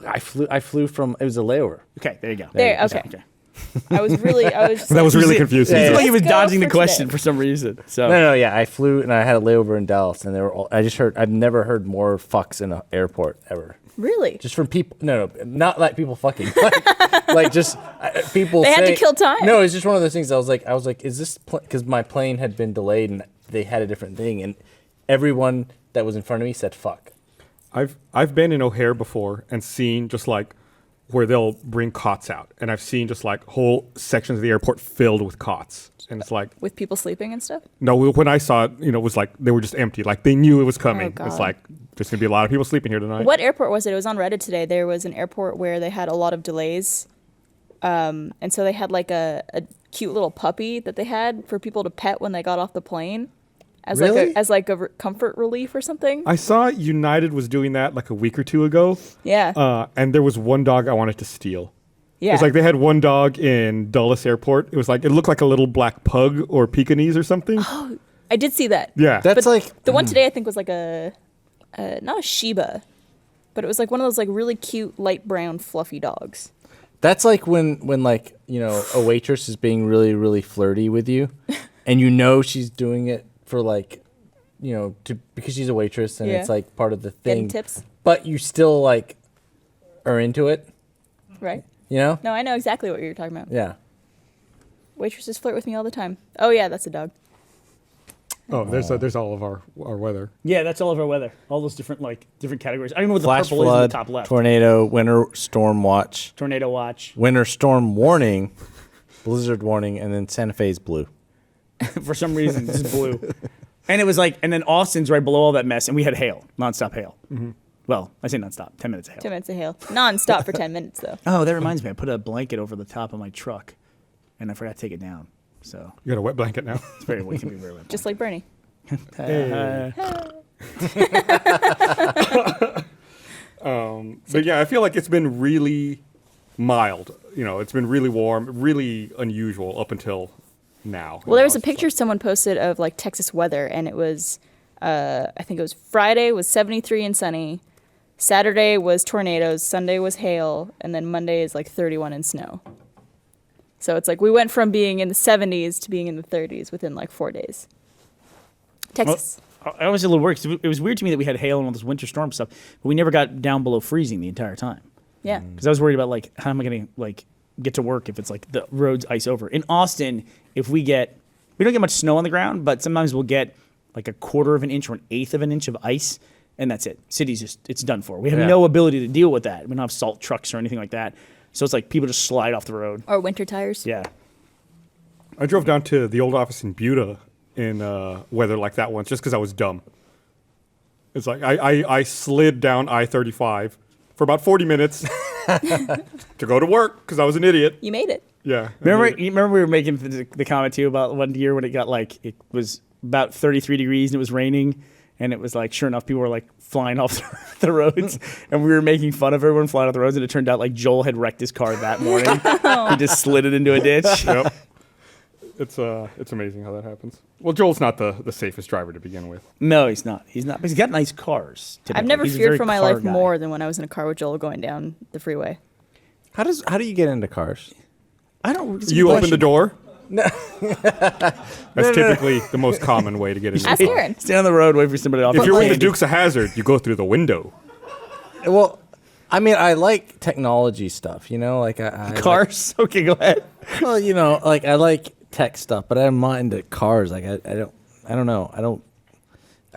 I flew from. It was a layover. Okay, there you go. There, okay. I was just That was like, really confusing. It Yeah, seemed like he was Let's go dodging the for question today. for some reason. So No, yeah, I flew and I had a layover in Dallas, and they were. All, I just heard. I've never heard more fucks in an airport ever. really? Just from people. No, not like people fucking. Like just people. They had to saying- kill time. No, it's just one of those things. I was like, is this because my plane had been delayed and they had a different thing, and everyone that was in front of me said fuck. I've been in O'Hare before and seen just like where they'll bring cots out, and I've seen just like whole sections of the airport filled with cots, and it's like With people sleeping and stuff? no. When I saw it, it was like they were just empty. Like they knew it was coming. Oh, God. It's like there's gonna be a lot of people sleeping here tonight. What airport was it? It was on Reddit today. There was an airport where they had a lot of delays. And so they had like a cute little puppy that they had for people to pet when they got off the plane as Really? like a comfort relief or something. I saw United was doing that like a week or two ago. Yeah. And there was one dog I wanted to steal. Yeah. It's like they had one dog in Dulles Airport. It was like it looked like a little black pug or Pekingese or something. I did see that. Yeah. That's like The one today I think was like a not a Shiba, but it was like one of those like really cute light brown fluffy dogs. That's like when like a waitress is being really really flirty with you, and she's doing it for like because she's a waitress and Yeah. it's like part of the Getting thing. tips, But you still like are into it, right? No, No, I know exactly what you're talking about. yeah. Waitresses flirt with me all the time. Oh yeah, that's a dog. Oh, there's all of our weather. yeah, that's all of our weather. All those different categories. I don't know what the Flash purple is in flood, the top left. tornado, winter storm watch, Tornado watch. winter storm warning, blizzard warning, and then Santa Fe's blue. For some reason, this is blue. And it was like, and then Austin's right below all that mess, and we had hail, nonstop hail. Mm-hmm. Well, I say nonstop, 10 minutes of hail. 10 minutes of hail, non-stop for 10 minutes though. Oh, that reminds me, I put a blanket over the top of my truck, and I forgot to take it down. So You got a wet blanket now. it's very it can be very wet. Just like Bernie. But yeah, I feel like it's been really mild. It's been really warm, really unusual up until now. Well, there was Now a it's picture someone posted of like Texas weather, and it was, I think it was Friday was 73 and sunny, Saturday was tornadoes, Sunday was hail, and then Monday is like 31 and snow. So it's like we went from being in the 70s to being in the 30s within like 4 days. Texas. I was a little worried 'cause it was weird to me that we had hail and all this winter storm stuff, but we never got down below freezing the entire time. Yeah. Because I was worried about like how am I going to get to work if it's like the roads ice over. In Austin, if we don't get much snow on the ground, but sometimes we'll get like a quarter of an inch or an eighth of an inch of ice, and that's it. City's it's done for. We have Yeah. no ability to deal with that. We don't have salt trucks or anything like that. So it's like people just slide off the road. Or winter tires. Yeah. I drove down to the old office in Buda in weather like that once just because I was dumb. It's like I slid down I-35 for about 40 minutes to go to work because I was an idiot. You made it. Yeah. Remember we were making the comment too about one year when it was about 33 degrees and it was raining, and it was like sure enough people were like flying off the roads, and we were making fun of everyone flying off the roads, and it turned out like Joel had wrecked his car that morning. He just slid it into a ditch. Yep. It's amazing how that happens. Well, Joel's not the safest driver to begin with. No, he's not. He's not. But he's got nice cars. I've typically. never He's a feared very for my car life guy. more than when I was in a car with Joel going down the freeway. How do you get into cars? I don't. it's a You good open the question. door. No. That's typically the most common way to get into Ask a car. Aaron. Stand on the road, wait for somebody to offer. If you're in the candy. Dukes of Hazzard, you go through the window. Well, I mean, I like technology stuff, you know, like I Cars. Okay, go ahead. Like, well, you know, like I like tech stuff, but I'm not into cars. Like I don't know. I don't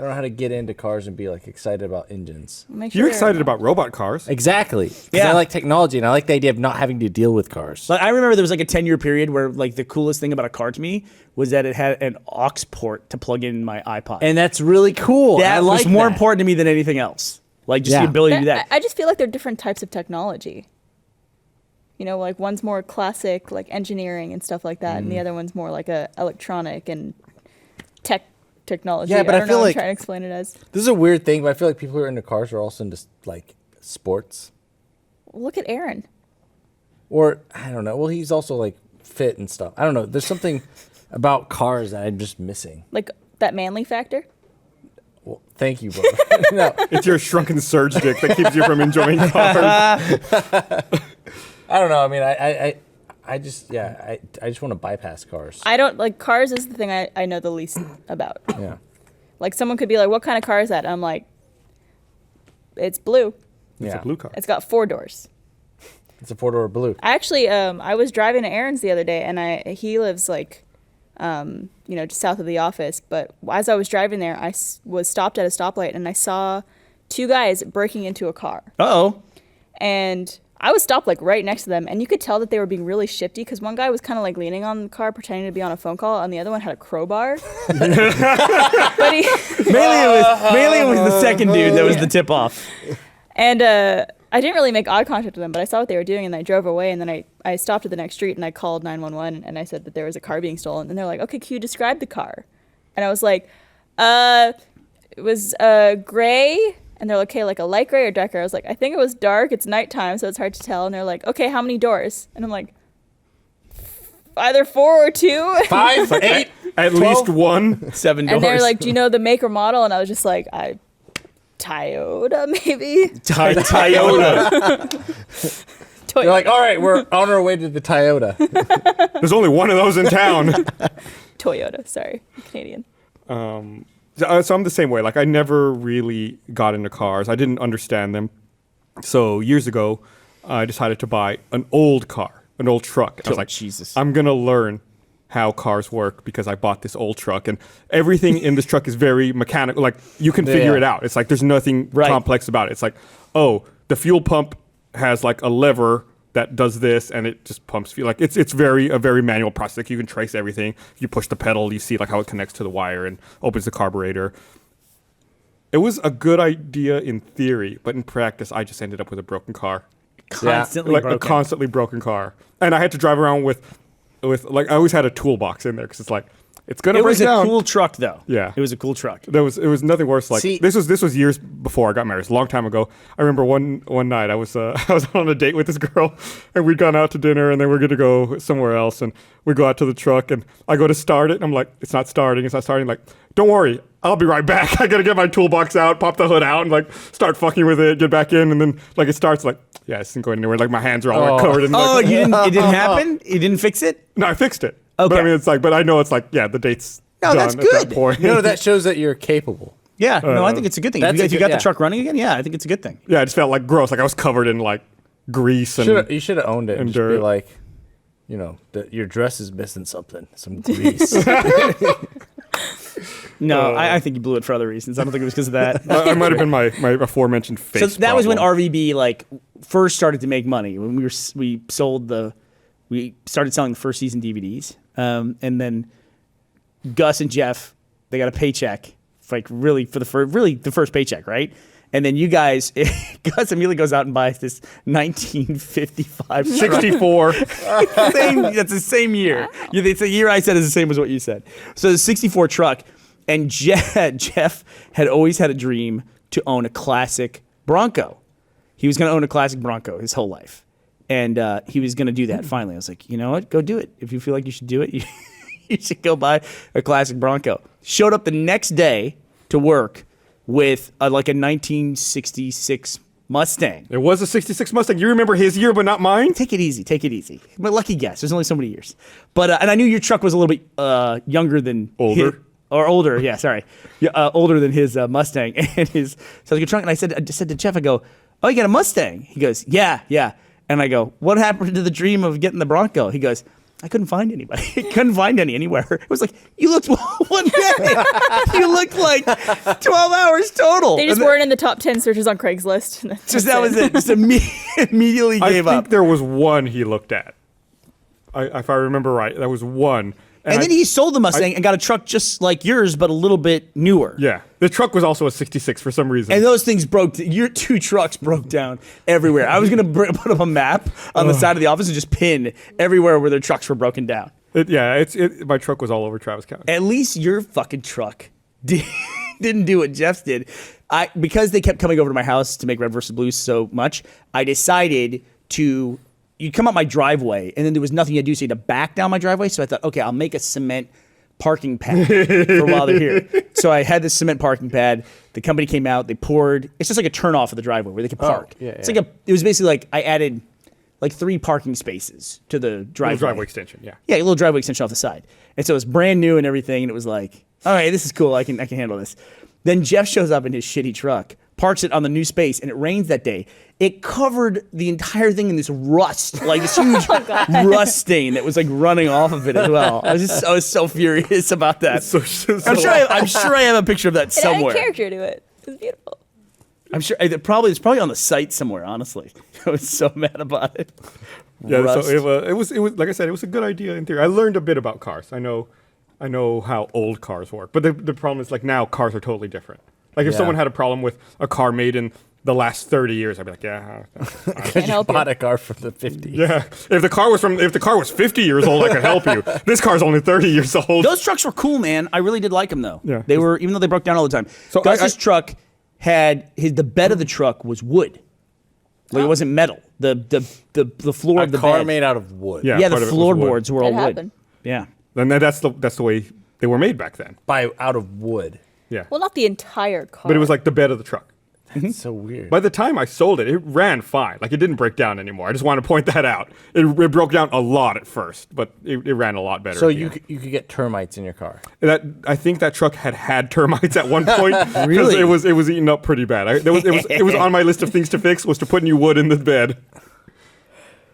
know how to get into cars and be like excited about engines. Make You're sure- excited about robot cars. Exactly. 'Cause Yeah. I like technology and I like the idea of not having to deal with cars. Like I remember there was like a 10-year period where like the coolest thing about a car to me was that it had an aux port to plug in my iPod. And that's really cool. that I like was more that. important to me than anything else. Like just Yeah. the ability to do that. I just feel like they're different types of technology. You know, like one's more classic, like engineering and stuff like that, and the other one's more like a electronic and technology. Yeah, but I don't feel know what like- I'm trying to explain it as. This is a weird thing, but I feel like people who are into cars are also into like sports. Look at Aaron. Or I don't know. Well, he's also like fit and stuff. I don't know. There's something about cars that I'm just missing. Like that manly factor. Well, thank you, bro. No, It's your shrunken surge dick that keeps you from enjoying cars. I don't know. I mean, I just want to bypass cars. I don't like cars is the thing I know the least about. Yeah. Like someone could be like, "What kind of car is that?" And I'm like, "It's blue. It's Yeah. a blue car. It's got 4 doors." It's a 4-door blue. I actually, I was driving to Aaron's the other day, and he lives like, just south of the office. But as I was driving there, I was stopped at a stoplight, and I saw 2 guys breaking into a car, Uh-oh. and I was stopped like right next to them, and you could tell that they were being really shifty because one guy was kind of like leaning on the car, pretending to be on a phone call, and the other one had a crowbar. But he. Mainly it was the second dude that was the tip off. And I didn't really make eye contact with them, but I saw what they were doing, and I drove away. And then I stopped at the next street, and I called 911, and I said that there was a car being stolen. And they're like, "Okay, can you describe the car?" And I was like, "It was gray." And they're like, "Okay, like a light gray or dark gray?" I was like, "I think it was dark. It's nighttime, so it's hard to tell." And they're like, "Okay, how many doors?" And I'm like, "Either 4 or 2." 5, 8. At 12? least one. 7 doors. And they're like, "Do you know the make or model?" And I was just like, Toyota, maybe? Toyota. Toyota. You're like, all right, we're on our way to the Toyota. There's only one of those in town. Toyota, sorry. Canadian. So I'm the same way. Like I never really got into cars. I didn't understand them. So years ago, I decided to buy an old car, an old truck. I was Oh, like, Jesus. I'm gonna learn how cars work because I bought this old truck, and everything in this truck is very mechanical. Like you can figure Yeah. it out. It's like there's nothing Right. complex about it. It's like, oh, the fuel pump has like a lever that does this, and it just pumps fuel. Like it's a very manual process. Like you can trace everything. You push the pedal, you see like how it connects to the wire and opens the carburetor. It was a good idea in theory, but in practice, I just ended up with a broken car, Constantly like broken. a constantly broken car, and I had to drive around with like I always had a toolbox in there because it's like it's gonna It break was a down. cool truck, though. Yeah. It was a cool truck. It was nothing worse. Like See- this was years before I got married. It's a long time ago. I remember one night I was I was on a date with this girl, and we'd gone out to dinner, and then we're gonna go somewhere else, and we go out to the truck, and I go to start it, and I'm like, it's not starting. Like, don't worry, I'll be right back. I gotta get my toolbox out, pop the hood out, and like start fucking with it, get back in, and then like it starts. Like, yeah, it isn't going anywhere. Like my hands are all covered in. Oh, Like, you didn't? It didn't happen? You didn't fix it? no, I fixed it. But I Okay. mean, it's like, but I know it's like, yeah, the date's No, done that's at good. that point. No, that shows that you're capable. Yeah. No, I think it's a good thing. That's If you a got good- the yeah. truck running again, yeah, I think it's a good thing. Yeah, I just felt like gross. Like I was covered in like grease and You should have owned it and and just be dirt. like, you know, your dress is missing something, some grease. No, I think you blew it for other reasons. I don't think it was because of that. I might have been my aforementioned face. So that was when problem. RVB like first started to make money. When we started selling the first season DVDs, and then Gus and Jeff, they got a paycheck, like really for the first paycheck, right? And then you guys, Gus immediately goes out and buys this 1955 64. that's the same year. It's the year I said is the same as what you said. So the 64 truck, and Jeff had always had a dream to own a classic Bronco. He was going to own a classic Bronco his whole life. And he was going to do that finally. I was like, you know what? Go do it. If you feel like you should do it, you should go buy a classic Bronco. Showed up the next day to work with like a 1966 Mustang. It was a 66 Mustang. You remember his year, but not mine? Take it easy. Take it easy. But lucky guess. There's only so many years. But and I knew your truck was a little bit younger than Older? or older. Yeah, sorry. Yeah, older than his Mustang and his. So I was like, trunk, and I just said to Jeff, I go, "Oh, you got a Mustang?" He goes, "Yeah, yeah." And I go, "What happened to the dream of getting the Bronco?" He goes, "I couldn't find anybody. Couldn't find any anywhere." It was like, you looked one day. You looked like 12 hours total. They just weren't in the top 10 searches on Craigslist. Just that was it. Just immediately gave I up. think there was one he looked at. If I remember right, there was one. And then he sold the Mustang and got a truck just like yours, but a little bit newer. Yeah. The truck was also a 66 for some reason. And those things your two trucks broke down everywhere. I was going to put up a map on the side of the office and just pin everywhere where their trucks were broken down. My truck was all over Travis County. At least your fucking truck didn't do what Jeff's did. Because they kept coming over to my house to make Red vs. Blue so much, I decided to... You'd come up my driveway, and then there was nothing you had to do, so you had to back down my driveway. So I thought, okay, I'll make a cement parking pad for while they're here. So I had this cement parking pad. The company came out. They poured. It's just like a turnoff of the driveway where they can park. It's like it was basically like I added like 3 parking spaces to the driveway. Little driveway extension, yeah. Yeah, a little driveway extension off the side. And so it was brand new and everything, and it was like, all right, this is cool. I can handle this. Then Jeff shows up in his shitty truck, parks it on the new space, and it rains that day. It covered the entire thing in this rust, like this huge rust stain that was like running off of it as well. I was so furious about that. I'm sure I have a picture of that somewhere. It had character to it. It was beautiful. I'm sure it's probably on the site somewhere. Honestly, I was so mad about it. Yeah, Rust. so it was like I said, it was a good idea in theory. I learned a bit about cars. I know how old cars work, but the problem is like now cars are totally different. Like if someone had a problem with a car made in the last 30 years, I'd be like, yeah. Because you bought a car from the 50s. Yeah. If the car was 50 years old, I could help you. This car's only 30 years old. Those trucks were cool, man. I really did like them though. Yeah. They were, even though they broke down all the time. So Gus's truck had the bed of the truck was wood. Like it wasn't metal. The floor of the car bed. made out of wood. Yeah, the floorboards were all That wood. happened. Yeah. And that's the way they were made back then. Out of wood. Yeah. Well, not the entire car. But it was like the bed of the truck. That's so weird. By the time I sold it, it ran fine. Like it didn't break down anymore. I just want to point that out. It broke down a lot at first, but it ran a lot better. So at the you end. could get termites in your car. I think that truck had termites at one point. Really? It was eaten up pretty bad. It was on my list of things to fix was to put new wood in the bed.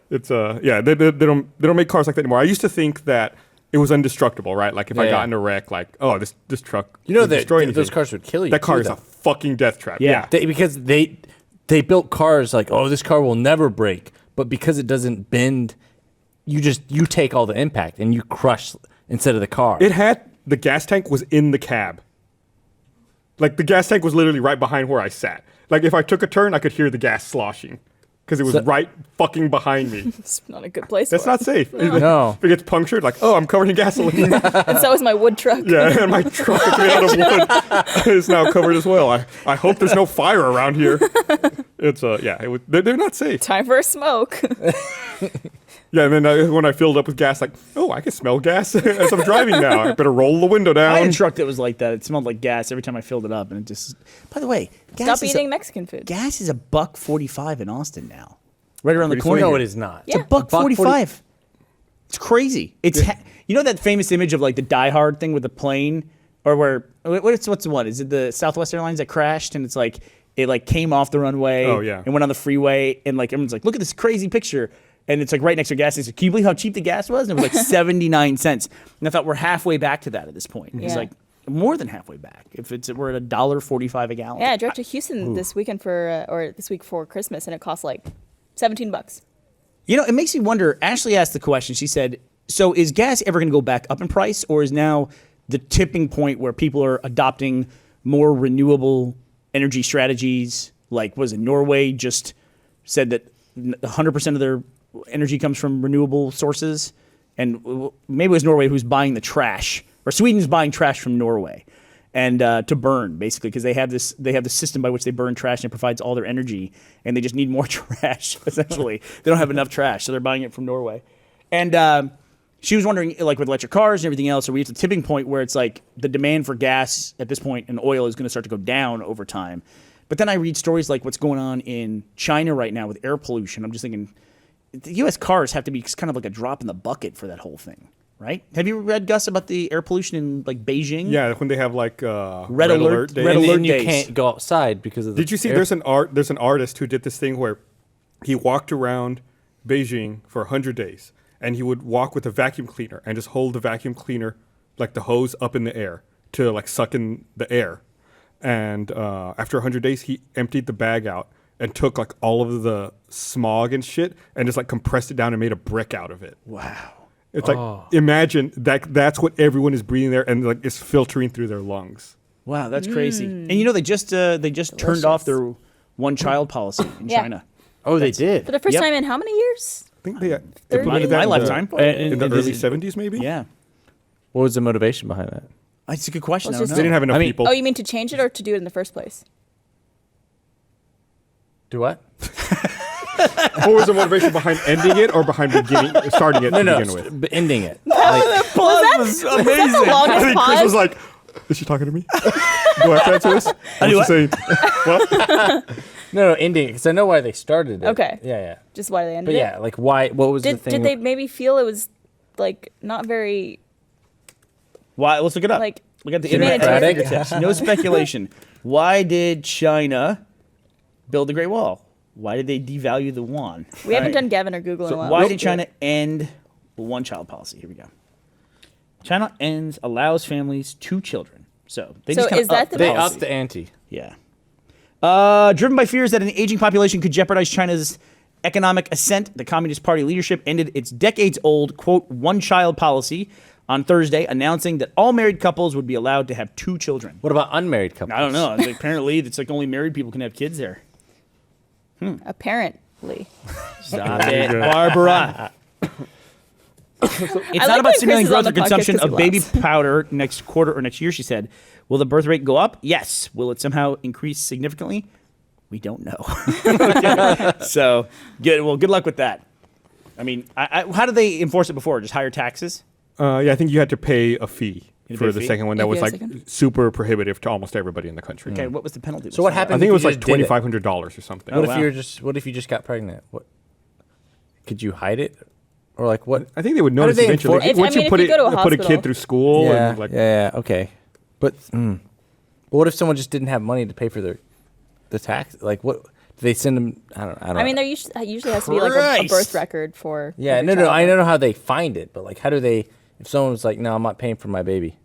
It's they don't make cars like that anymore. I used to think that it was indestructible, right? Like if I got in a wreck, like this truck, You know would that destroy anything. those cars would kill you. That car too, is though. a fucking death trap. Yeah. Because they built cars like, oh, this car will never break, but because it doesn't bend, you take all the impact and you crush instead of the car. The gas tank was in the cab. Like the gas tank was literally right behind where I sat. Like if I took a turn, I could hear the gas sloshing because it was right fucking behind me. It's not a good place. That's for not it. safe. No. If it gets punctured, like, oh, I'm covered in gasoline. And so is my wood truck. Yeah, and my truck is made out of wood is now covered as well. I hope there's no fire around here. It's they're not safe. Time for a smoke. Yeah, and then when I filled up with gas, like, oh, I can smell gas as I'm driving now. I better roll the window I had down. a truck that was like that. It smelled like gas every time I filled it up, and it just. By the way, Stop eating Mexican food. gas is $1.45 in Austin now, right around the Pretty corner. sweet. No, here. it is not. Yeah. It's $1.45. It's crazy. It's you know that famous image of like the Die Hard thing with the plane, or what's the one? Is it the Southwest Airlines that crashed and it's like it like came off the runway? Oh, yeah. And went on the freeway and like everyone's like, look at this crazy picture. And it's like right next to a gas station. Can you believe how cheap the gas was? And it was like 79 cents. And I thought we're halfway back to that at this point. It's Yeah. like more than halfway back. We're at $1.45 a gallon. Yeah, I drove to Houston this weekend this week for Christmas, and it cost like $17. You know, it makes me wonder. Ashley asked the question. She said, so is gas ever going to go back up in price, or is now the tipping point where people are adopting more renewable energy strategies? Like, was it Norway just said that 100% of their energy comes from renewable sources? And maybe it was Norway who's buying the trash, or Sweden's buying trash from Norway, and to burn basically because they have this system by which they burn trash and it provides all their energy, and they just need more trash essentially. They don't have enough trash, so they're buying it from Norway. And she was wondering, like with electric cars and everything else, are we at the tipping point where it's like the demand for gas at this point and oil is going to start to go down over time? But then I read stories like what's going on in China right now with air pollution. I'm just thinking the U.S. cars have to be kind of like a drop in the bucket for that whole thing, right? Have you read, Gus, about the air pollution in like Beijing? Yeah, when they have like red alert days. red And alert then you days. can't go outside because of the Did you see? air- There's an artist who did this thing where he walked around Beijing for 100 days, and he would walk with a vacuum cleaner and just hold the vacuum cleaner, like the hose, up in the air to like suck in the air. And after 100 days, he emptied the bag out and took like all of the smog and shit and just like compressed it down and made a brick out of it. Wow. It's like, imagine that's what everyone is breathing there, and like it's filtering through their lungs. Wow, that's crazy. And you know, they just turned off their one-child policy in Yeah. China. Oh, they did. For the first Yep. time in how many years? I think they Thirty? implemented In that my in the- lifetime. in the And early is it- 70s, maybe. Yeah. What was the motivation behind that? That's a good question. Well, I it's don't They know. didn't have enough I mean- people. Oh, you mean to change it or to do it in the first place? Do what? What was the motivation behind ending it or behind starting it to begin with? Ending it. Like, Was that the I longest think Chris pause? was like, "Is she talking to me? Do I have to answer this?" I do was saying, "What?" no, ending it because I know why they started it. Okay. Yeah, yeah. Just why they ended But it? yeah, like why? What was the Did thing? they maybe feel it was like not very Why? Let's look it up. like? Look at the Give me internet. a at our tip. fingertips. No speculation. Why did China build the Great Wall? Why did they devalue the yuan? We haven't Right. done Gavin or Google in a while. Why did China end the one-child policy? Here we go. China allows families 2 children. So they So just kinda is that upped the they policy? upped the ante. Yeah. Driven by fears that an aging population could jeopardize China's economic ascent, the Communist Party leadership ended its decades-old, quote, one-child policy on Thursday, announcing that all married couples would be allowed to have 2 children. What about unmarried couples? I don't know. It's like, apparently, it's like only married people can have kids there. Apparently. Stop it, Barbara. It's not like about when stimulating Chris is on growth or the podcast consumption 'cause he of baby laughs. powder next quarter or next year, she said. Will the birth rate go up? Yes. Will it somehow increase significantly? We don't know. Okay. So, good luck with that. I mean, how did they enforce it before? Just higher taxes? Yeah, I think you had to pay a fee You had to for pay a the fee? second one. If That you was had a like second? super prohibitive to almost everybody in the country. Okay, what was the penalty? So what I happened? think it if was you like just did it? $2,500 or something. What Oh, if wow. What if you just got pregnant? What? Could you hide it, or like what? I think they would How do notice they eventually. enforce- If- Once I mean, you put if you go to a put a hospital- kid through school, Yeah, and like yeah, okay. But but what if someone just didn't have money to pay for the tax? Like what? Do they send them? I don't know. I mean, there usually has to be like a Christ. birth record for. Yeah, every no, child. I know how they find it, but like, how do they? If someone's like, no, I'm not paying for my baby.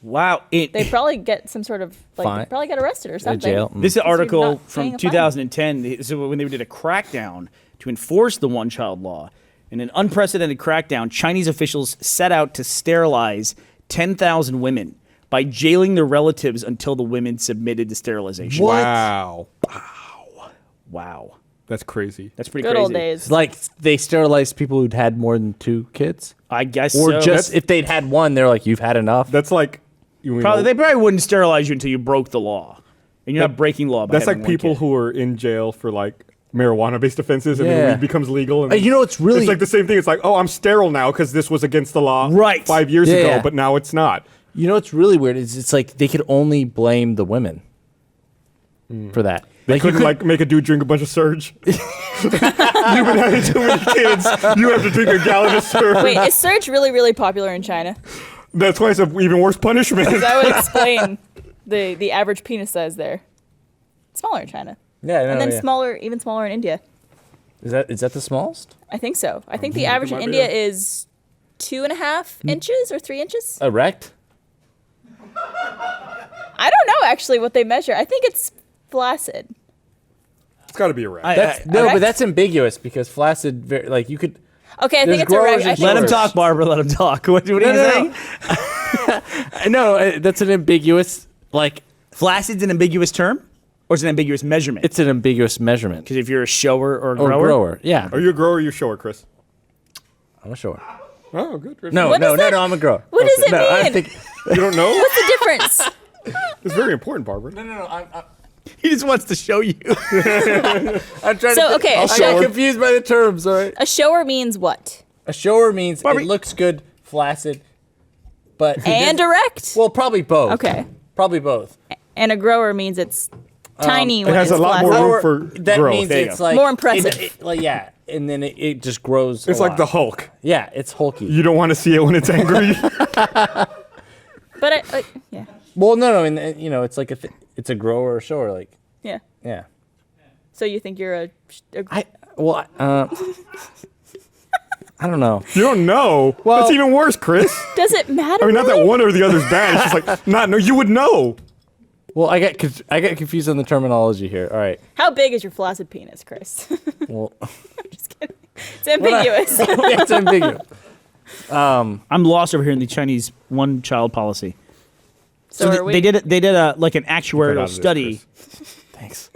Wow. They probably get some sort of like Fine. they probably get arrested or something. jail. This you're article not from paying a fine. 2010, so when they did a crackdown to enforce the one-child law, in an unprecedented crackdown, Chinese officials set out to sterilize 10,000 women by jailing their relatives until the women submitted to sterilization. wow, Wow. that's crazy. That's pretty Good crazy. old days. It's like they sterilized people who'd had more than 2 kids, I guess or so. just if they'd had one, they're like, you've had enough. That's like they probably wouldn't sterilize you until you broke the law. And you're not breaking law by That's having like one people kid. who are in jail for like marijuana-based offenses, and then Yeah. it becomes legal. And You know, it's really it's like the same thing. It's like, oh, I'm sterile now because this was against the law Right. 5 years Yeah, ago, yeah. but now it's not. You know what's really weird is it's like they could only blame the women for that. They Like, you couldn't could- like make a dude drink a bunch of Surge. You've been having too many kids. You have to drink a gallon of Surge. Wait, is Surge really, really popular in China? That's why it's an even worse punishment. That would explain the average penis size there. It's smaller in China, Yeah, and then even smaller in India. Is that the smallest? I think so. I think the average in might be India a- is 2.5 inches or 3 inches. Erect? I don't know actually what they measure. I think it's flaccid. It's got to be a rat. That's no, Erect? but that's ambiguous because flaccid, like you could. Okay, I There's think it's erect. growers I and think Let him it's- talk, Barbara. Let him talk. What are you No, saying? No, that's an ambiguous. Like Flaccid's an ambiguous term? Or is it an ambiguous measurement? it's an ambiguous measurement. Because if you're a shower or a Or grower. grower, yeah. Are you a grower or you a shower, Chris? I'm a shower. Oh, good. Chris. No, What no, does no, that- no. I'm a grower. What does it No, I mean? think. You don't know? What's the difference? It's very important, Barbara. No. He just wants to show you. I'm trying So, to. okay, I a shower- got confused by the terms. All right. A shower means what? A shower means Barbie- it looks good flaccid, but And direct? well, probably both. Okay. Probably both. And a grower means it's tiny when has it's a lot more flaccid. room for that growth. means There you it's go. like More impressive. like yeah, and then it just grows. It's a like lot. the Hulk. Yeah, it's hulky. You don't want to see it when it's angry. But yeah. Well, no, and it's like it's a grower or shower, like Yeah. yeah. So you think you're a I don't know. You don't know. Well- That's even worse, Chris. does it matter? I mean, not that really? one or the other's bad. It's just like, no, you would know. Well, I get confused on the terminology here. All right. How big is your flaccid penis, Chris? Well, Just kidding. It's ambiguous. it's ambiguous. I'm lost over here in the Chinese one-child policy. So are we? they did a like an Get out actuarial of this, study, Chris. Thanks.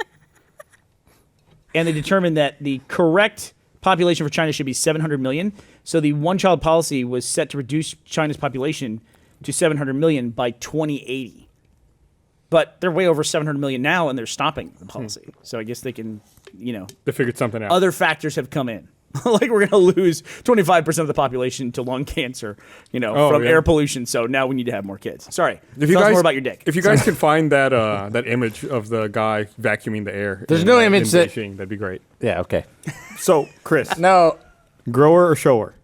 and they determined that the correct population for China should be 700 million. So the one-child policy was set to reduce China's population to 700 million by 2080. But they're way over 700 million now, and they're stopping the policy. So I guess they can, They figured something out. other factors have come in. Like we're going to lose 25% of the population to lung cancer, from yeah. air pollution. So now we need to have more kids. Sorry. If you Tell us guys, more about your dick. If you guys can find that image of the guy vacuuming the air, There's in, no in image that- Beijing, that'd be great. Yeah. Okay. So, Chris, No. grower or shower?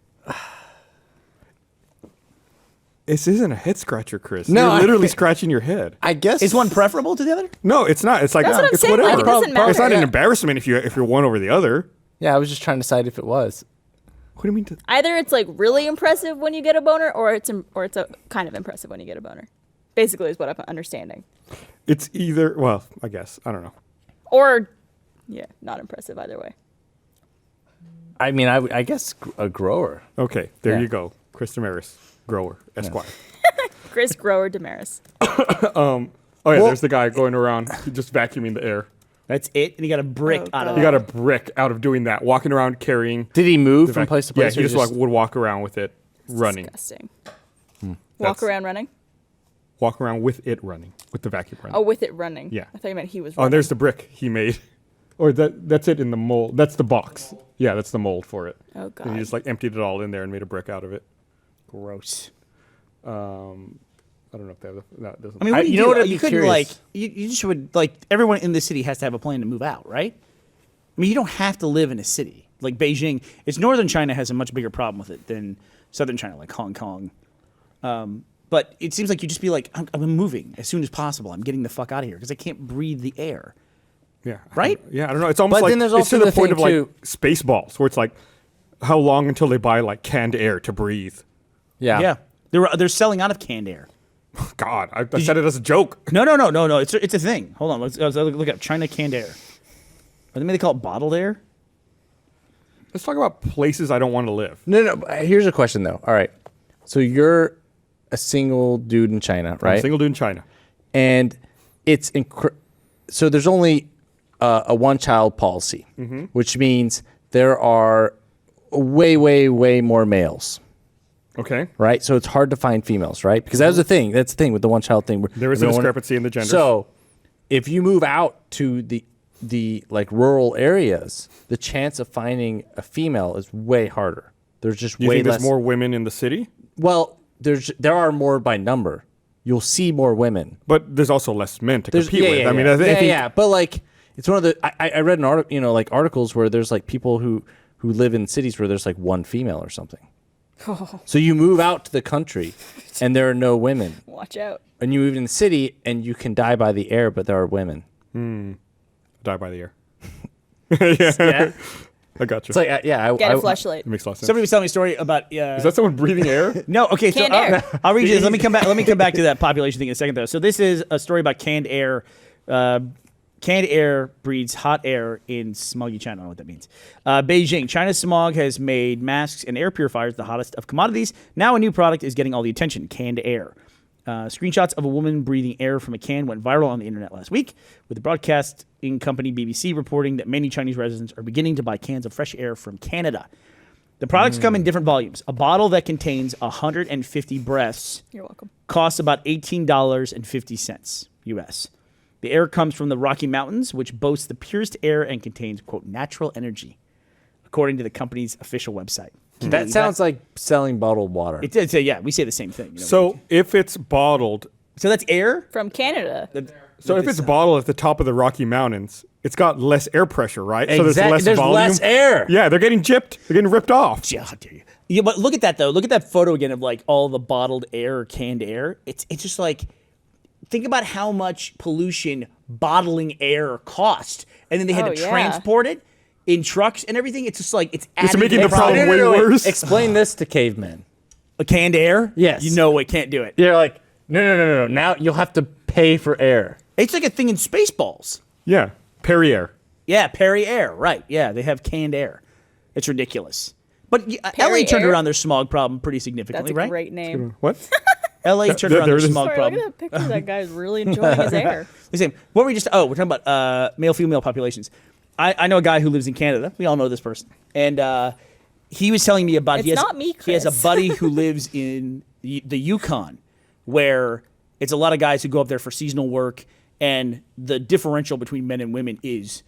This isn't a head scratcher, Chris. No, You're I- literally scratching your head. I guess Is one preferable to the other? No, it's not. It's like That's what I'm it's saying, like, whatever. it doesn't matter. It's not an Yeah. embarrassment if you're one over the other. Yeah, I was just trying to decide if it was. What do you mean? Either it's like really impressive when you get a boner, or it's a kind of impressive when you get a boner. Basically, is what I'm understanding. It's either. Well, I guess I don't know. Or, yeah, not impressive either way. I mean, I guess a grower. Okay, there Yeah. you go. Chris Demarais, grower, Esquire. Chris Grower Demarais. Oh yeah, there's the guy going around just vacuuming the air. That's it? And you got a brick Oh, out of He it. got a brick out of doing that, walking around carrying. Did he move the from vac- place to Yeah, place? he or just would walk around with it running. Disgusting. That's- Walk around running? Walk around with it running, with the vacuum running. Oh, with it running. Yeah. I thought you meant he was Oh, running. and there's the brick he made. Or that's it in the mold. That's the box. Yeah, that's the mold for it. Oh, And God. he just like emptied it all in there and made a brick out of it. Gross. I don't know if they have that doesn't. I mean, I- what do you you know do? what I'd You be couldn't curious. you just would everyone in the city has to have a plan to move out, right? I mean, you don't have to live in a city like Beijing. It's northern China has a much bigger problem with it than southern China, like Hong Kong. But it seems like you just be like, I'm moving as soon as possible. I'm getting the fuck out of here because I can't breathe the air. Yeah. Right? Yeah, I don't know. It's almost But like then there's it's to also the the point thing, of like too- space balls, where it's like, how long until they buy like canned air to breathe? Yeah. Yeah, they're selling out of canned air. God, I said it as a joke. No. It's a thing. Hold on. Let's look up China canned air. Or maybe they call it bottled air. Let's talk about places I don't want to live. No. But here's a question though. All right. So you're a single dude in China, I'm right? a single dude in China. And it's so there's only a one-child policy, which means there are way more males, Okay. right? So it's hard to find females, right? Because that's the thing. That's the thing with the one-child thing. There is a everyone- discrepancy in the genders. So if you move out to the like rural areas, the chance of finding a female is way harder. There's just you way think less. there's more women in the city, Well, there are more by number. You'll see more women. but there's also less men to There's, compete with. I mean, yeah. I think yeah. But like, it's one of the. I read an article, like articles where there's like people who live in cities where there's like one female or something. So you move out to the country, and there are no women, Watch out. and you move in the city, and you can die by the air, but there are women. die by the air. Yeah, I got you. it's like Get a flashlight. it makes a lot of sense. Somebody was telling me a story about. Is that someone breathing air? No, okay. So Canned air. I'll read you this. Let me come back. Let me come back to that population thing in a second, though. So this is a story about canned air. Canned air breeds hot air in smoggy China. I don't know what that means. Beijing, China's smog has made masks and air purifiers the hottest of commodities. Now a new product is getting all the attention: canned air. Screenshots of a woman breathing air from a can went viral on the internet last week, with the broadcasting company BBC reporting that many Chinese residents are beginning to buy cans of fresh air from Canada. The products come in different volumes. A bottle that contains 150 breaths You're welcome. costs about $18.50 US. The air comes from the Rocky Mountains, which boasts the purest air and contains, quote, natural energy, according to the company's official website. That sounds like selling bottled water. It did say, yeah, we say the same thing. So if it's bottled, So that's air? From Canada. so if it's bottled at the top of the Rocky Mountains, it's got less air pressure, right? So Exactly. there's less volume. air. Yeah, they're getting gypped. They're getting ripped off. Yeah, how dare you? Yeah, but look at that though. Look at that photo again of like all the bottled air or canned air. It's just like, think about how much pollution bottling air cost, and then they had to transport it in trucks and everything. It's just like it's making the problem way worse. Explain this to cavemen. A canned air? Yes. You know it can't do it. You're like, no. Now you'll have to pay for air. It's like a thing in Spaceballs. Yeah, Perrier. Yeah, Perrier. Right. Yeah, they have canned air. It's ridiculous. But LA turned Perrier? around their smog problem pretty significantly, That's a right? great name. What? LA turned around their there it is. smog Sorry, problem. look at that picture. That guy's really enjoying his air. Listen, what were we just? Oh, we're talking about male-female populations. I know a guy who lives in Canada. We all know this person, and he was telling me about. It's not me, He has a Chris. buddy who lives in the Yukon, where it's a lot of guys who go up there for seasonal work, and the differential between men and women is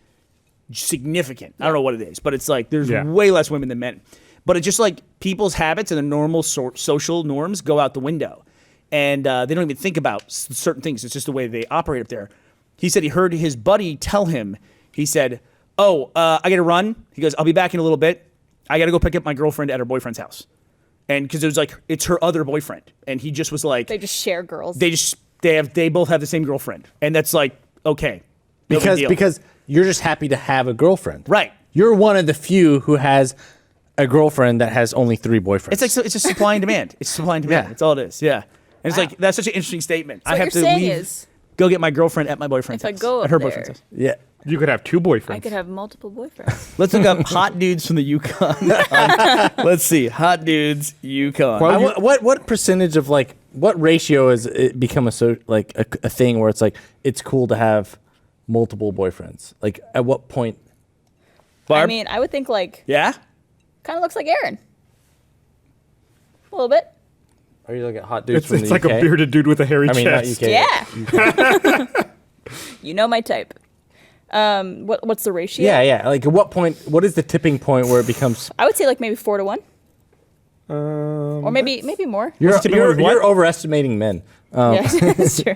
significant. I don't know what it is, but it's like there's way less women than men. But it's just like people's habits and the normal social norms go out the window. And they don't even think about certain things. It's just the way they operate up there. He said he heard his buddy tell him, he said, I got to run. He goes, I'll be back in a little bit. I got to go pick up my girlfriend at her boyfriend's house. And because it was like, it's her other boyfriend. And he just was like, They just share girls. they both have the same girlfriend. And that's like, okay. No big deal. Because you're just happy to have a girlfriend. Right. You're one of the few who has a girlfriend that has only 3 boyfriends. It's like, it's just supply and demand. It's supply and demand. Yeah. That's all it is. Yeah. And it's like, that's such an interesting statement. So I what have you're to saying leave, is, go get my girlfriend at my boyfriend's if I house. go at up her there- boyfriend's house. yeah. You could have 2 boyfriends. I could have multiple boyfriends. Let's look up hot dudes from the Yukon. Let's see. Hot dudes, Yukon. Well, What percentage of like what ratio has it become a thing where it's like it's cool to have multiple boyfriends? Like at what point? Barb? I mean, I would think like Yeah? kind of looks like Aaron. A little bit. Are you looking at hot dudes it's from it's the like UK? a bearded dude with a hairy I mean, not chest. UK. Yeah. You know my type. What's the ratio? Yeah. Like at what point? What is the tipping point where it becomes? I would say like maybe 4 to 1, or maybe more. You're tipping point with what? overestimating men. Yeah, that's true.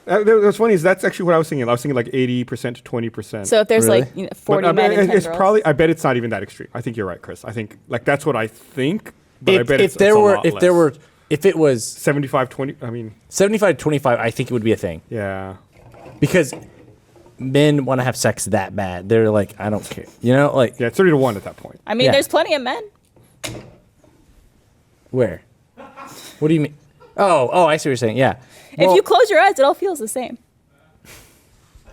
What's funny is that's actually what I was thinking. I was thinking like 80% to 20%. So if there's Really? like 40 but men and 10 it's girls. probably. I bet it's not even that extreme. I think you're right, Chris. I think like that's what I think. But I bet If it's there a were, lot if less. there were, if it was 75-20. I mean, 75-25, I think it would be a thing yeah. because men want to have sex that bad. They're like, I don't care. You know, like Yeah, it's 30 to 1 at that point. I mean, Yeah. there's plenty of men. where? What do you mean? Oh, I see what you're saying. Yeah. If Well, you close your eyes, it all feels the same.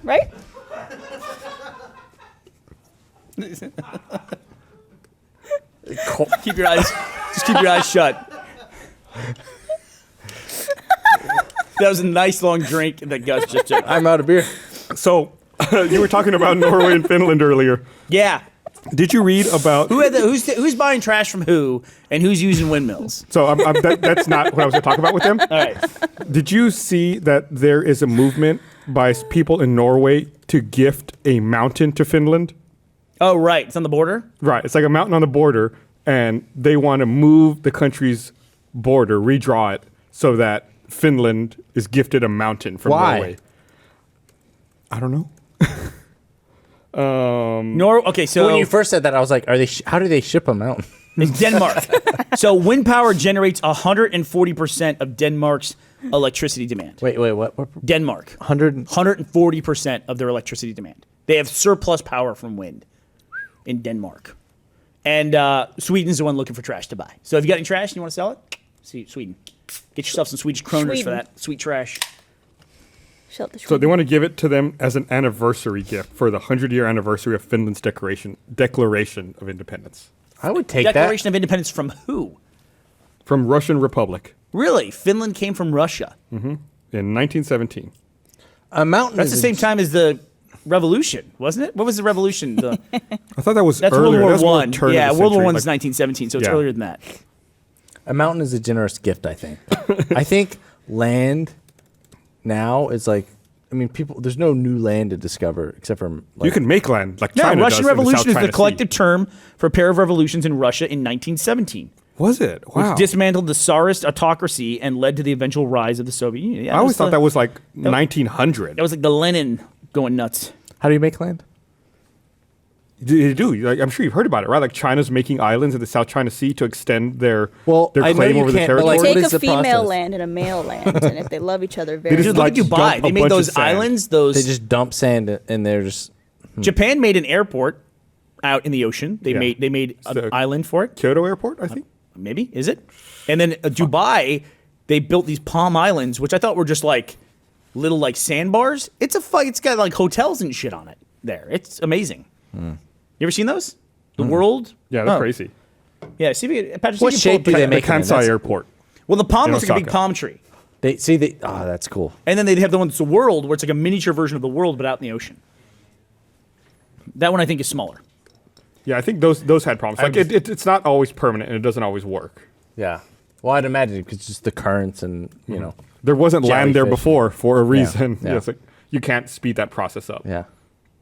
Right? Keep your eyes, just keep your eyes shut. That was a nice long drink that Gus just took. I'm out of beer. So you were talking about Norway and Finland earlier. Yeah. Did you read about? Who's buying trash from who, and who's using windmills? So that's not what I was going to talk about with them. All right. Did you see that there is a movement by people in Norway to gift a mountain to Finland? Oh, right. It's on the border. Right. It's like a mountain on the border, and they want to move the country's border, redraw it, so that Finland is gifted a mountain from Why? Norway. I don't know. Okay, so when you first said that, I was like, "Are they? How do they ship them out?" it's Denmark. So wind power generates 140% of Denmark's electricity demand. Wait, what? Denmark, 140% of their electricity demand. They have surplus power from wind in Denmark. And Sweden's the one looking for trash to buy. So if you got any trash and you want to sell it, see Sweden. Get yourself some Swedish kroners for Sweden. that sweet trash. So they want to give it to them as an anniversary gift for the 100-year anniversary of Finland's Declaration of Independence I would take Declaration of Independence from who? from Russian Republic Really? Finland came from Russia. in 1917. that. A mountain. That's is the same time as the revolution, wasn't it? What was the revolution? I thought that was That's earlier. World That's War more One. turn of Yeah, the World War century, One is like- 1917, so it's Yeah. earlier than that. A mountain is a generous gift. I think. I think land now is like I mean, there's no new land to discover except for like, You can make land like No, China Russian does in the Revolution South is China the Sea. collective term for a pair of revolutions in Russia in 1917. Was it? Wow. Which dismantled the Tsarist autocracy and led to the eventual rise of the Soviet Union. Yeah, I always thought that was like 1900. That was like the Lenin going nuts. how do you make land? You do. Like, I'm sure you've heard about it, right? Like China's making islands in the South China Sea to extend their I know claim you over the can't, but, territory. like, what Take is a the female process? land and a male land, and if they love each other very just Dude, much. look like at Dubai. dump They a made bunch those of sand. islands. Those They just dump sand and they're just Japan made an airport out in the ocean. They Yeah. made an the- island for it. Kyoto Airport, I think. Maybe is it? And then Dubai, they built these palm islands, which I thought were just like little like sandbars. It's got like hotels and shit on it. There, it's amazing. You ever seen those? The world. Yeah, they're Oh. crazy. Yeah, see if you, Patrick. What see if you shape pull do up they the- make The them in? Kansai That's- Airport. Well, the palm in looks like a big Osaka. palm tree, that's cool. and then they'd have the one that's the world, where it's like a miniature version of the world, but out in the ocean. That one I think is smaller. Yeah, I think those had problems. Like it's not always permanent and it doesn't always work. Yeah. Well, I'd imagine because just the currents and you know. There wasn't land there Jellyfish. before for a reason. Yeah. It's like you can't speed that process up. Yeah.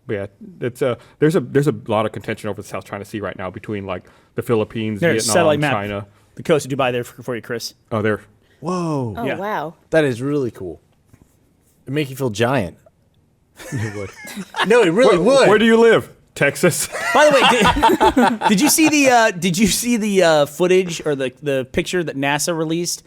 But yeah, it's there's a lot of contention over the South China Sea right now between like the Philippines, There's Vietnam, satellite map. China. The coast of Dubai there for you, Chris. Oh, they're Whoa. Oh Yeah. wow! That is really cool. It make you feel giant. you would. No, it really would. Where do you live? Texas. By the way, did you see the footage or the picture that NASA released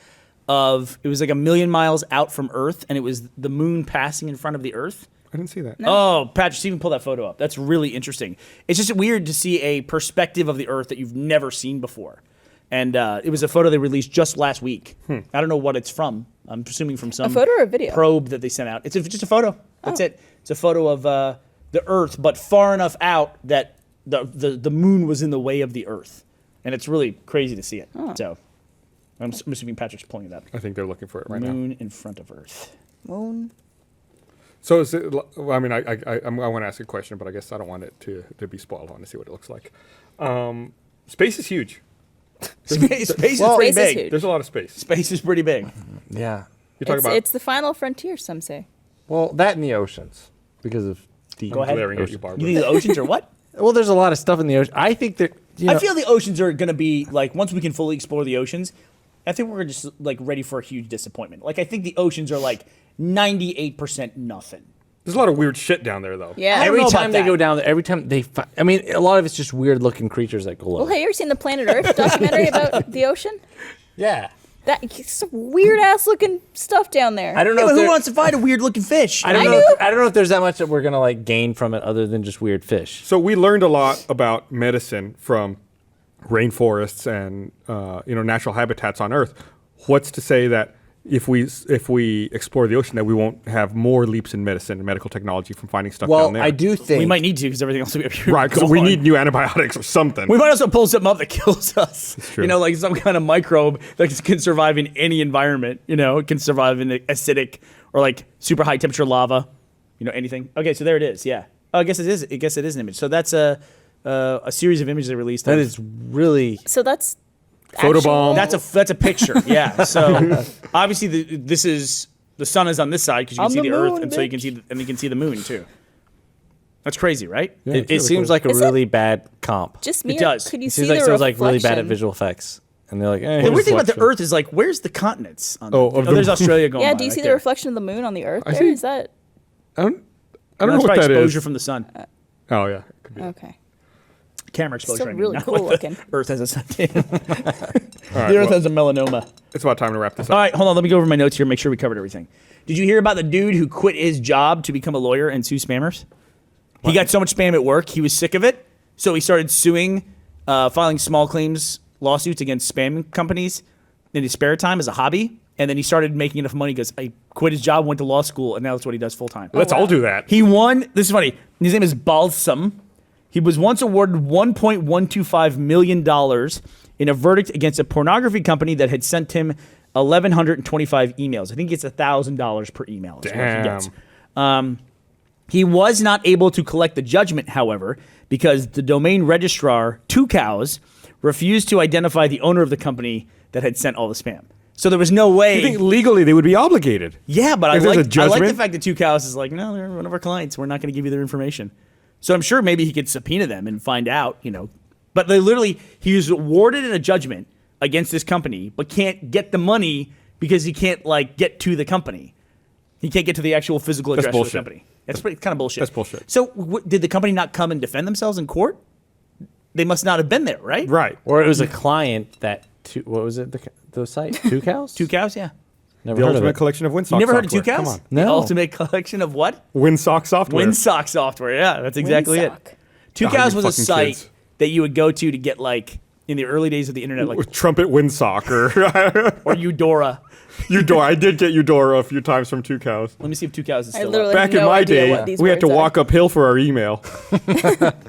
of it was like 1,000,000 miles out from Earth and it was the moon passing in front of the Earth? I didn't see that. Oh, Patrick, Steven, pull that photo up. That's really interesting. It's just weird to see a perspective of the Earth that you've never seen before. And it was a photo they released just last week. I don't know what it's from. I'm presuming from some A photo or a video? probe that they sent out. It's just a photo. That's it. It's a photo of the Earth, but far enough out that the moon was in the way of the Earth. And it's really crazy to see it. So I'm assuming Patrick's pulling it up. I think they're looking for it right now. Moon in front of Earth. Moon. So is it? Well, I mean, I want to ask a question, but I guess I don't want it to be spoiled. I want to see what it looks like. Space is huge. Space is pretty Space is big. huge. There's a lot of space. Space is pretty big. Yeah. You talk about It's the final frontier. Some say. Well, that in the oceans because of the. Go ahead. glaring at you, Barbara. You think the oceans are what? Well, there's a lot of stuff in the ocean. I think that. You know, I feel the oceans are going to be like once we can fully explore the oceans. I think we're just like ready for a huge disappointment. Like I think the oceans are like 98% nothing. There's a lot of weird shit down there, though. Yeah. I don't every know time about they that. go down there, every time they. I mean, a lot of it's just weird looking creatures that glow. Well, have you ever seen the Planet Earth documentary about the ocean? Yeah. It's some weird ass looking stuff down there. I don't know. Yeah, if but who there- wants to find a weird looking fish? I don't I know. do. I don't know if there's that much that we're gonna like gain from it other than just weird fish. So we learned a lot about medicine from rainforests and natural habitats on Earth. What's to say that if we explore the ocean, that we won't have more leaps in medicine and medical technology from finding stuff Well, down there? I do think We might need to because everything else will be up here. Right, because we need new antibiotics or something. We might also pull something up that kills us. true. You know, like some kind of microbe that can survive in any environment. You know, it can survive in acidic or like super high temperature lava. You know, anything. Okay, so there it is. Yeah. Oh, I guess it is. I guess it is an image. So that's a series of images they released. that of- is really. So that's Photobomb. That's a picture. Yeah. So obviously this is the sun is on this side because you can On see the the Earth, moon, and so you can see and you can see the moon too. That's crazy, right? Yeah, It, it's it really seems cool. like a Is it? really bad comp. just me. It or does. Could you It see seems like the sounds like really bad at reflection? visual effects, and they're like, The eh, weird thing about the reflection. Earth is like, where's the continents? On Oh, of the- there's Australia going. Yeah. by Do you right see there. the reflection of the moon on the Earth? There see. is that. I don't No, know it's what probably that exposure is. from the sun. Oh yeah, it could be. Okay. Camera exposure. Still I mean, really not cool what the looking. Earth has a sun. All right, The Earth well, has a melanoma. it's about time to wrap this All up. right, hold on. Let me go over my notes here. Make sure we covered everything. Did you hear about the dude who quit his job to become a lawyer and sue spammers? He got so much spam at work, he was sick of it, so he started suing, filing small claims lawsuits against spam companies in his spare time as a hobby. And then he started making enough money because I quit his job, went to law school, and now that's what he does full time. Let's all do that. He won. This is funny. His name is Balsam. He was once awarded $1.125 million in a verdict against a pornography company that had sent him 1,125 emails. I think he gets $1,000 per email. Is what he gets. He was not able to collect the judgment, however, because the domain registrar, Two Cows, refused to identify the owner of the company that had sent all the spam. So there was no way. You think legally they would be obligated? Yeah, but I If there's a like the judgment? fact that Two Cows is like, no, they're one of our clients. We're not going to give you their information. So I'm sure maybe he could subpoena them and find out, But he was awarded in a judgment against this company, but can't get the money because he can't get to the company. He can't get to the actual physical address of the company. That's kind of bullshit. That's bullshit. So did the company not come and defend themselves in court? They must not have been there, right? Right. Or it was a client that. What was it? The site? Two Cows? Two Cows, yeah. Never The heard of ultimate it. collection of Windsock You never heard of software. Two Cows? Come on. The No. ultimate collection of what? Windsock software. Windsock software. Yeah, that's exactly it. Windsock. Two Oh, Cows you was a fucking site kids. that you would go to get in the early days of the internet, With Trumpet Windsock or Eudora. Eudora. I did get Eudora a few times from Two Cows. Let me see if Two Cows is I still literally up. Back have in no my idea day, what these we had to words are. walk uphill for our email.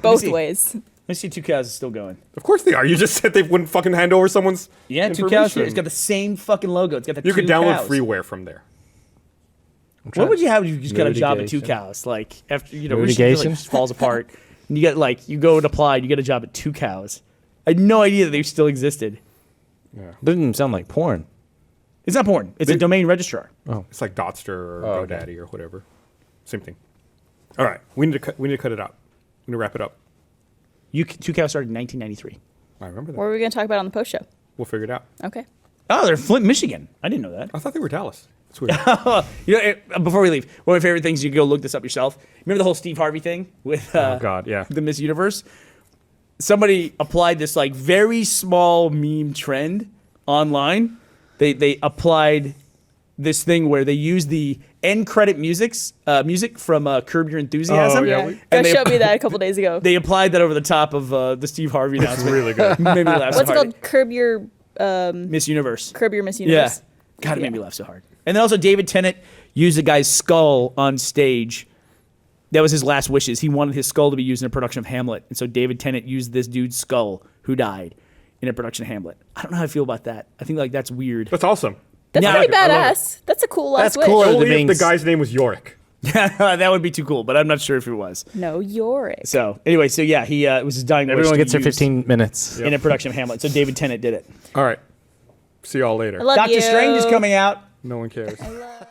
both ways. Let me see if Two Cows is still going. Of course they are. You just said they wouldn't fucking hand over someone's Yeah, Two Cows. information. It's got the same fucking logo. It's got the You Two could download Cows. freeware from there. What would you have if you just got a job at Two Litigation. Cows? Like after Litigation? just falls apart, and you get you go and apply, and you get a job at Two Cows. I had no idea that they still existed. Doesn't even sound like porn. It's not porn. It's a domain registrar. It's like Dotster or okay. GoDaddy or whatever. Same thing. All right, we need to cut it out. We need to wrap it up. Two Cows started in 1993. I remember that. What are we going to talk about on the post show? We'll figure it out. Okay. Oh, they're Flint, Michigan. I didn't know that. I thought they were Dallas. It's weird. Before we leave, one of my favorite things, you can go look this up yourself. Remember the whole Steve Harvey thing with Oh God, yeah. the Miss Universe? Somebody applied this very small meme trend online. They applied this thing where they used the end credit music from Curb Your Enthusiasm. Oh, yeah, Yeah. we- And Gus they- showed me that a couple days ago. They applied that over the top of the Steve Harvey announcement. really good. Made me laugh What's so it hard. called? Curb Your Miss Universe. Miss Universe. Yeah. God, it made me laugh so hard. And then also David Tennant used a guy's skull on stage. That was his last wishes. He wanted his skull to be used in a production of Hamlet. And so David Tennant used this dude's skull who died in a production of Hamlet. I don't know how I feel about that. I think that's weird. That's awesome. That's Yeah, pretty I love badass. That's a cool last That's wish. cooler. Only being if the guy's name was Yorick. That would be too cool, but I'm not sure if it was. No, Yorick. So anyway, he it was his dying wish Everyone to gets their use 15 minutes. in a production of Hamlet. So David Tennant did it. All right. See y'all later. I love Doctor you. Strange is coming out. No one cares. I love-